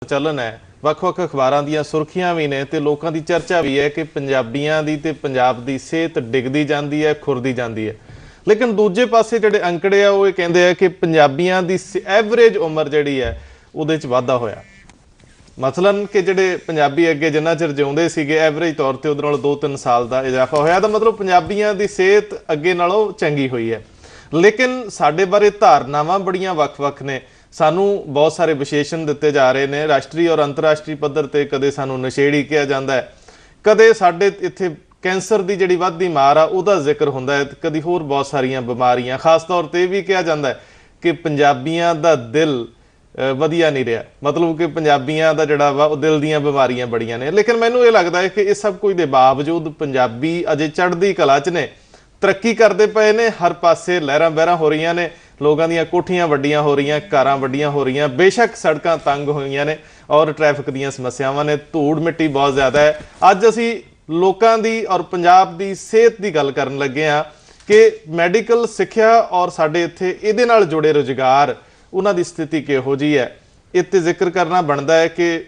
प्रचलन है, ਵੱਖ-ਵੱਖ ਅਖਬਾਰਾਂ ਦੀਆਂ ਸੁਰਖੀਆਂ ਵੀ ਨੇ ਤੇ ਲੋਕਾਂ ਦੀ ਚਰਚਾ ਵੀ ਹੈ ਕਿ ਪੰਜਾਬੀਆਂ ਦੀ ਤੇ ਪੰਜਾਬ ਦੀ ਸਿਹਤ ਡਿੱਗਦੀ ਜਾਂਦੀ ਹੈ, ਖੁਰਦੀ ਜਾਂਦੀ ਹੈ। ਲੇਕਿਨ ਦੂਜੇ ਪਾਸੇ ਜਿਹੜੇ ਅੰਕੜੇ ਆ ਉਹ ਇਹ ਕਹਿੰਦੇ ਆ ਕਿ ਪੰਜਾਬੀਆਂ ਦੀ ਐਵਰੇਜ ਉਮਰ ਜਿਹੜੀ ਹੈ ਉਹਦੇ 'ਚ ਵਾਧਾ ਹੋਇਆ। ਮਸਲਨ ਕਿ ਜਿਹੜੇ ਪੰਜਾਬੀ ਅੱਗੇ ਜਿੰਨਾ ਚਿਰ ਜਿਉਂਦੇ ਸੀਗੇ ਐਵਰੇਜ ਤੌਰ ਤੇ ਉਹਦੇ ਨਾਲ 2-3 ਸਾਲ ਦਾ ਇਜ਼ਾਫਾ ਹੋਇਆ, ਤਾਂ ਮਤਲਬ ਪੰਜਾਬੀਆਂ ਦੀ ਸਿਹਤ ਅੱਗੇ ਨਾਲੋਂ ਚੰਗੀ ਹੋਈ ਹੈ। ਲੇਕਿਨ ਸਾਡੇ ਬਾਰੇ ਧਾਰਨਾਵਾਂ ਬੜੀਆਂ ਵੱਖ-ਵੱਖ ਨੇ, ਸਾਨੂੰ ਬਹੁਤ ਸਾਰੇ ਵਿਸ਼ੇਸ਼ਣ ਦਿੱਤੇ ਜਾ ਰਹੇ ਨੇ ਰਾਸ਼ਟਰੀ ਔਰ ਅੰਤਰਰਾਸ਼ਟਰੀ ਪੱਧਰ ਤੇ। ਕਦੇ ਸਾਨੂੰ ਨਸ਼ੇੜੀ ਕਿਹਾ ਜਾਂਦਾ ਹੈ, ਕਦੇ ਸਾਡੇ ਇੱਥੇ ਕੈਂਸਰ ਦੀ ਜਿਹੜੀ ਵੱਧਦੀ ਮਾਰ ਆ ਉਹਦਾ ਜ਼ਿਕਰ ਹੁੰਦਾ ਹੈ, ਕਦੀ ਹੋਰ ਬਹੁਤ ਸਾਰੀਆਂ ਬਿਮਾਰੀਆਂ। ਖਾਸ ਤੌਰ ਤੇ ਇਹ ਵੀ ਕਿਹਾ ਜਾਂਦਾ ਹੈ ਕਿ ਪੰਜਾਬੀਆਂ ਦਾ ਦਿਲ ਵਧੀਆ ਨਹੀਂ ਰਿਹਾ, ਮਤਲਬ ਕਿ ਪੰਜਾਬੀਆਂ ਦਾ ਜਿਹੜਾ ਵਾ ਉਹ ਦਿਲ ਦੀਆਂ ਬਿਮਾਰੀਆਂ ਬੜੀਆਂ ਨੇ। ਲੇਕਿਨ ਮੈਨੂੰ ਇਹ ਲੱਗਦਾ ਹੈ ਕਿ ਇਹ ਸਭ ਕੁਝ ਦੇ ਬਾਵਜੂਦ ਪੰਜਾਬੀ ਅਜੇ ਚੜ੍ਹਦੀ ਕਲਾ 'ਚ ਨੇ, ਤਰੱਕੀ ਕਰਦੇ ਪਏ ਨੇ। ਹਰ ਪਾਸੇ ਲਹਿਰਾਂ ਬਹਿਰਾਂ ਹੋ ਰਹੀਆਂ ਨੇ, ਲੋਕਾਂ ਦੀਆਂ ਕੋਠੀਆਂ ਵੱਡੀਆਂ ਹੋ ਰਹੀਆਂ, ਕਾਰਾਂ ਵੱਡੀਆਂ ਹੋ ਰਹੀਆਂ। ਬੇਸ਼ੱਕ ਸੜਕਾਂ ਤੰਗ ਹੋਈਆਂ ਨੇ ਔਰ ਟ੍ਰੈਫਿਕ ਦੀਆਂ ਸਮੱਸਿਆਵਾਂ ਨੇ, ਧੂੜ ਮਿੱਟੀ ਬਹੁਤ ਜ਼ਿਆਦਾ ਹੈ। ਅੱਜ ਅਸੀਂ ਲੋਕਾਂ ਦੀ ਔਰ ਪੰਜਾਬ ਦੀ ਸਿਹਤ ਦੀ ਗੱਲ ਕਰਨ ਲੱਗੇ ਹਾਂ ਕਿ ਮੈਡੀਕਲ ਸਿੱਖਿਆ ਔਰ ਸਾਡੇ ਇੱਥੇ ਇਹਦੇ ਨਾਲ ਜੁੜੇ ਰੁਜ਼ਗਾਰ, ਉਹਨਾਂ ਦੀ ਸਥਿਤੀ ਕਿਹੋ ਜਿਹੀ ਹੈ। ਇੱਥੇ ਜ਼ਿਕਰ ਕਰਨਾ ਬਣਦਾ ਹੈ ਕਿ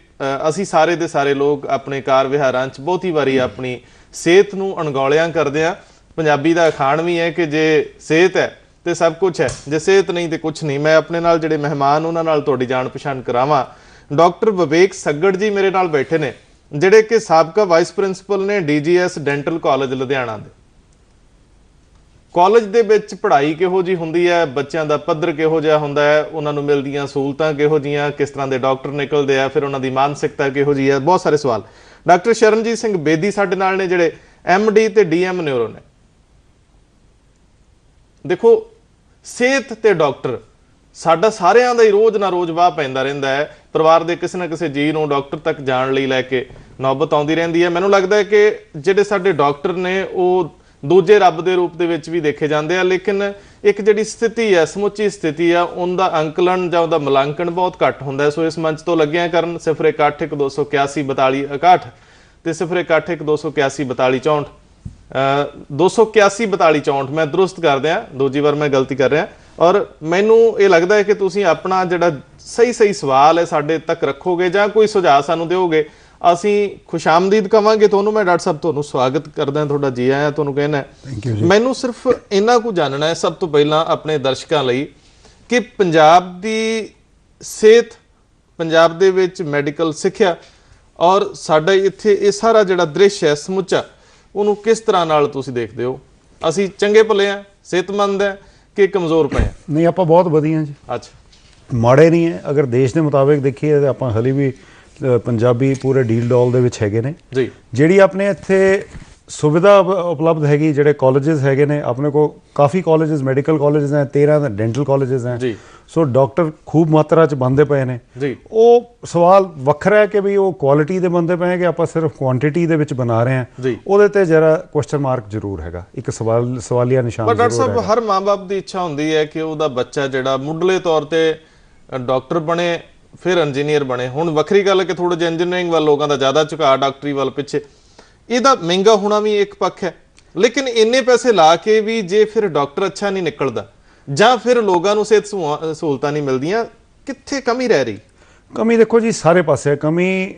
ਅਸੀਂ ਸਾਰੇ ਦੇ ਸਾਰੇ ਲੋਕ ਆਪਣੇ ਕਾਰ ਵਿਹਾਰਾਂ 'ਚ ਬਹੁਤੀ ਵਾਰੀ ਆਪਣੀ ਸਿਹਤ ਨੂੰ ਅਣਗੌਲਿਆਂ ਕਰਦੇ ਹਾਂ। ਪੰਜਾਬੀ ਦਾ ਅਖਾਣ ਵੀ ਹੈ ਕਿ ਜੇ ਸਿਹਤ ਹੈ ਤੇ ਸਭ ਕੁਝ ਹੈ, ਜੇ ਸਿਹਤ ਨਹੀਂ ਤੇ ਕੁਛ ਨਹੀਂ। ਮੈਂ ਆਪਣੇ ਨਾਲ ਜਿਹੜੇ ਮਹਿਮਾਨ ਉਹਨਾਂ ਨਾਲ ਤੁਹਾਡੀ ਜਾਣ ਪਛਾਣ ਕਰਾਵਾਂ। ਡਾਕਟਰ ਵਿਵੇਕ ਸੱਗੜ ਜੀ ਮੇਰੇ ਨਾਲ ਬੈਠੇ ਨੇ, ਜਿਹੜੇ ਕਿ ਸਾਬਕਾ ਵਾਈਸ ਪ੍ਰਿੰਸੀਪਲ ਨੇ DGS ਡੈਂਟਲ ਕਾਲਜ ਲੁਧਿਆਣਾ ਦੇ। ਕਾਲਜ ਦੇ ਵਿੱਚ ਪੜ੍ਹਾਈ ਕਿਹੋ ਜਿਹੀ ਹੁੰਦੀ ਹੈ, ਬੱਚਿਆਂ ਦਾ ਪੱਧਰ ਕਿਹੋ ਜਿਹਾ ਹੁੰਦਾ ਹੈ, ਉਹਨਾਂ ਨੂੰ ਮਿਲਦੀਆਂ ਸਹੂਲਤਾਂ ਕਿਹੋ ਜਿਹੀਆਂ, ਕਿਸ ਤਰ੍ਹਾਂ ਦੇ ਡਾਕਟਰ ਨਿਕਲਦੇ ਆ, ਫਿਰ ਉਹਨਾਂ ਦੀ ਮਾਨਸਿਕਤਾ ਕਿਹੋ ਜਿਹੀ ਹੈ, ਬਹੁਤ ਸਾਰੇ ਸਵਾਲ। ਡਾਕਟਰ ਸ਼ਰਨਜੀਤ ਸਿੰਘ ਬੇਦੀ ਸਾਡੇ ਨਾਲ ਨੇ, ਜਿਹੜੇ MD ਤੇ DM ਨਿਊਰੋ ਨੇ। ਦੇਖੋ, ਸਿਹਤ ਤੇ ਡਾਕਟਰ ਸਾਡਾ ਸਾਰਿਆਂ ਦਾ ਹੀ ਰੋਜ਼ ਨਾ ਰੋਜ਼ ਵਾਹ ਪੈਂਦਾ ਰਹਿੰਦਾ ਹੈ। ਪਰਿਵਾਰ ਦੇ ਕਿਸੇ ਨਾ ਕਿਸੇ ਜੀ ਨੂੰ ਡਾਕਟਰ ਤੱਕ ਜਾਣ ਲਈ ਲੈ ਕੇ ਨੌਬਤ ਆਉਂਦੀ ਰਹਿੰਦੀ ਹੈ। ਮੈਨੂੰ ਲੱਗਦਾ ਹੈ ਕਿ ਜਿਹੜੇ ਸਾਡੇ ਡਾਕਟਰ ਨੇ ਉਹ ਦੂਜੇ ਰੱਬ ਦੇ ਰੂਪ ਦੇ ਵਿੱਚ ਵੀ ਦੇਖੇ ਜਾਂਦੇ ਆ, ਲੇਕਿਨ ਇੱਕ ਜਿਹੜੀ ਸਥਿਤੀ ਹੈ, ਸਮੁੱਚੀ ਸਥਿਤੀ ਆ, ਉਹਦਾ ਅੰਕਲਨ ਜਾਂ ਉਹਦਾ ਮੁਲਾਂਕਣ ਬਹੁਤ ਘੱਟ ਹੁੰਦਾ ਹੈ। ਸੋ ਇਸ ਮੰਚ ਤੋਂ ਲੱਗਿਆ ਕਰਨ 0181281261 ਤੇ 0181281264 281-4264 ਮੈਂ ਦਰੁਸਤ ਕਰ ਦਿਆਂ, ਦੂਜੀ ਵਾਰ ਮੈਂ ਗਲਤੀ ਕਰ ਰਿਹਾ। ਔਰ ਮੈਨੂੰ ਇਹ ਲੱਗਦਾ ਹੈ ਕਿ ਤੁਸੀਂ ਆਪਣਾ ਜਿਹੜਾ ਸਹੀ ਸਵਾਲ ਹੈ ਸਾਡੇ ਤੱਕ ਰੱਖੋਗੇ ਜਾਂ ਕੋਈ ਸੁਝਾਅ ਸਾਨੂੰ ਦਿਓਗੇ, ਅਸੀਂ ਖੁਸ਼ਾਮਦੀਦ ਕਵਾਂਗੇ ਤੁਹਾਨੂੰ। ਮੈਂ ਡਾਕਟਰ ਸਾਹਿਬ ਤੁਹਾਨੂੰ ਸਵਾਗਤ ਕਰਦਾ, ਤੁਹਾਡਾ ਜੀ ਆਇਆਂ ਤੁਹਾਨੂੰ ਕਹਿਣਾ। ਮੈਨੂੰ ਸਿਰਫ ਇੰਨਾ ਕੁ ਜਾਣਨਾ ਹੈ ਸਭ ਤੋਂ ਪਹਿਲਾਂ ਆਪਣੇ ਦਰਸ਼ਕਾਂ ਲਈ ਕਿ ਪੰਜਾਬ ਦੀ ਸਿਹਤ, ਪੰਜਾਬ ਦੇ ਵਿੱਚ ਮੈਡੀਕਲ ਸਿੱਖਿਆ ਔਰ ਸਾਡਾ ਇੱਥੇ ਇਹ ਸਾਰਾ ਜਿਹੜਾ ਦ੍ਰਿਸ਼ ਹੈ ਸਮੁੱਚਾ, ਉਹਨੂੰ ਕਿਸ ਤਰ੍ਹਾਂ ਨਾਲ ਤੁਸੀਂ ਦੇਖਦੇ ਹੋ? ਅਸੀਂ ਚੰਗੇ ਭਲੇ ਆ, ਸਿਹਤਮੰਦ ਹੈ ਕਿ ਕਮਜ਼ੋਰ ਪਏ ਆ? ਨਹੀਂ, ਆਪਾਂ ਬਹੁਤ ਵਧੀਆ ਜੀ। ਅੱਛਾ, ਮਾੜੇ ਨਹੀਂ ਹੈ। ਅਗਰ ਦੇਸ਼ ਦੇ ਮੁਤਾਬਿਕ ਦੇਖੀਏ ਤਾਂ ਆਪਾਂ ਹਲੇ ਵੀ ਪੰਜਾਬੀ ਪੂਰੇ ਡੀਲ ਡੋਲ ਦੇ ਵਿੱਚ ਹੈਗੇ ਨੇ ਜੀ। ਜਿਹੜੀ ਆਪਣੇ ਇੱਥੇ ਸੁਵਿਧਾ ਉਪਲਬਧ ਹੈਗੀ, ਜਿਹੜੇ ਕਾਲਜਸ ਹੈਗੇ ਨੇ ਆਪਣੇ ਕੋਲ, ਕਾਫੀ ਕਾਲਜਸ ਮੈਡੀਕਲ ਕਾਲਜਸ ਹੈ, 13 ਡੈਂਟਲ ਕਾਲਜਸ ਹੈ ਜੀ। ਸੋ ਡਾਕਟਰ ਖੂਬ ਮਾਤਰਾ 'ਚ ਬਣਦੇ ਪਏ ਨੇ ਜੀ। ਉਹ ਸਵਾਲ ਵੱਖਰਾ ਹੈ ਕਿ ਵੀ ਉਹ ਕੁਆਲਿਟੀ ਦੇ ਬਣਦੇ ਪਏ ਕਿ ਆਪਾਂ ਸਿਰਫ ਕੁਆਂਟੀਟੀ ਦੇ ਵਿੱਚ ਬਣਾ ਰਹੇ ਹਾਂ, ਉਹਦੇ ਤੇ ਜਰਾ ਕੁਐਸਚਨ ਮਾਰਕ ਜ਼ਰੂਰ ਹੈਗਾ, ਇੱਕ ਸਵਾਲੀਆ ਨਿਸ਼ਾਨ। ਪਰ ਡਾਕਟਰ ਸਾਹਿਬ, ਹਰ ਮਾਂ-ਬਾਪ ਦੀ ਇੱਛਾ ਹੁੰਦੀ ਹੈ ਕਿ ਉਹਦਾ ਬੱਚਾ ਜਿਹੜਾ ਮੁੱਢਲੇ ਤੌਰ ਤੇ ਡਾਕਟਰ ਬਣੇ, ਫਿਰ ਇੰਜੀਨੀਅਰ ਬਣੇ। ਹੁਣ ਵੱਖਰੀ ਗੱਲ ਹੈ ਕਿ ਥੋੜਾ ਜਿਹਾ ਇੰਜੀਨੀਅਰਿੰਗ ਵੱਲ ਲੋਕਾਂ ਦਾ ਜ਼ਿਆਦਾ ਝੁਕਾਅ, ਡਾਕਟਰੀ ਵੱਲ ਪਿੱਛੇ। ਇਹਦਾ ਮਹਿੰਗਾ ਹੋਣਾ ਵੀ ਇੱਕ ਪੱਖ ਹੈ, ਲੇਕਿਨ ਇੰਨੇ ਪੈਸੇ ਲਾ ਕੇ ਵੀ ਜੇ ਫਿਰ ਡਾਕਟਰ ਅੱਛਾ ਨਹੀਂ ਨਿਕਲਦਾ ਜਾਂ ਫਿਰ ਲੋਕਾਂ ਨੂੰ ਸਿਹਤ ਸਹੂਲਤਾਂ ਨਹੀਂ ਮਿਲਦੀਆਂ, ਕਿੱਥੇ ਕਮੀ ਰਹਿ ਰਹੀ? ਕਮੀ ਦੇਖੋ ਜੀ, ਸਾਰੇ ਪਾਸੇ ਕਮੀ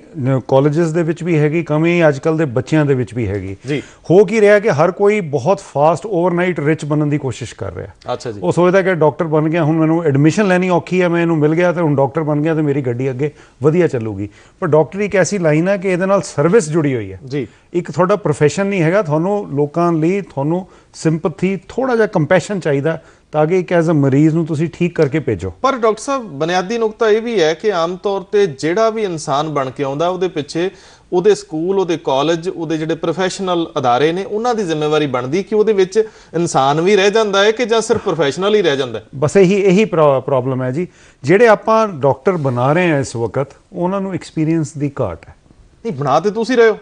ਕਾਲਜਸ ਦੇ ਵਿੱਚ ਵੀ ਹੈਗੀ, ਕਮੀ ਅੱਜ ਕੱਲ੍ਹ ਦੇ ਬੱਚਿਆਂ ਦੇ ਵਿੱਚ ਵੀ ਹੈਗੀ ਜੀ। ਹੋ ਕੀ ਰਿਹਾ ਕਿ ਹਰ ਕੋਈ ਬਹੁਤ ਫਾਸਟ ਓਵਰਨਾਈਟ ਰਿਚ ਬਣਨ ਦੀ ਕੋਸ਼ਿਸ਼ ਕਰ ਰਿਹਾ। ਅੱਛਾ ਜੀ। ਉਹ ਸੋਚਦਾ ਕਿ ਡਾਕਟਰ ਬਣ ਗਿਆ, ਹੁਣ ਮੈਨੂੰ ਐਡਮਿਸ਼ਨ ਲੈਣੀ ਔਖੀ ਹੈ, ਮੈਂ ਇਹਨੂੰ ਮਿਲ ਗਿਆ ਤੇ ਹੁਣ ਡਾਕਟਰ ਬਣ ਗਿਆ ਤੇ ਮੇਰੀ ਗੱਡੀ ਅੱਗੇ ਵਧੀਆ ਚੱਲੂਗੀ। ਪਰ ਡਾਕਟਰੀ ਇੱਕ ਐਸੀ ਲਾਈਨ ਹੈ ਕਿ ਇਹਦੇ ਨਾਲ ਸਰਵਿਸ ਜੁੜੀ ਹੋਈ ਹੈ ਜੀ। ਇੱਕ ਤੁਹਾਡਾ ਪ੍ਰੋਫੈਸ਼ਨ ਨਹੀਂ ਹੈਗਾ, ਤੁਹਾਨੂੰ ਲੋਕਾਂ ਲਈ ਤੁਹਾਨੂੰ ਸਿੰਪਥੀ, ਥੋੜਾ ਜਿਹਾ ਕੰਪੈਸ਼ਨ ਚਾਹੀਦਾ ਤਾਂ ਕਿ ਇੱਕ ਐਜ਼ ਅ ਮਰੀਜ਼ ਨੂੰ ਤੁਸੀਂ ਠੀਕ ਕਰਕੇ ਭੇਜੋ। ਪਰ ਡਾਕਟਰ ਸਾਹਿਬ, ਬੁਨਿਆਦੀ ਨੁਕਤਾ ਇਹ ਵੀ ਹੈ ਕਿ ਆਮ ਤੌਰ ਤੇ ਜਿਹੜਾ ਵੀ ਇਨਸਾਨ ਬਣ ਕੇ ਆਉਂਦਾ ਉਹਦੇ ਪਿੱਛੇ ਉਹਦੇ ਸਕੂਲ, ਉਹਦੇ ਕਾਲਜ, ਉਹਦੇ ਜਿਹੜੇ ਪ੍ਰੋਫੈਸ਼ਨਲ ਅਦਾਰੇ ਨੇ ਉਹਨਾਂ ਦੀ ਜ਼ਿੰਮੇਵਾਰੀ ਬਣਦੀ ਕਿ ਉਹਦੇ ਵਿੱਚ ਇਨਸਾਨ ਵੀ ਰਹਿ ਜਾਂਦਾ ਹੈ ਕਿ ਜਾਂ ਸਿਰਫ ਪ੍ਰੋਫੈਸ਼ਨਲ ਹੀ ਰਹਿ ਜਾਂਦਾ। ਬਸ ਇਹੀ ਪ੍ਰੋਬਲਮ ਹੈ ਜੀ। ਜਿਹੜੇ ਆਪਾਂ ਡਾਕਟਰ ਬਣਾ ਰਹੇ ਹਾਂ ਇਸ ਵਕਤ, ਉਹਨਾਂ ਨੂੰ ਐਕਸਪੀਰੀਅੰਸ ਦੀ ਘਾਟ ਹੈ। ਨਹੀਂ, ਬਣਾ ਤੇ ਤੁਸੀਂ ਰਹੇ ਹੋ,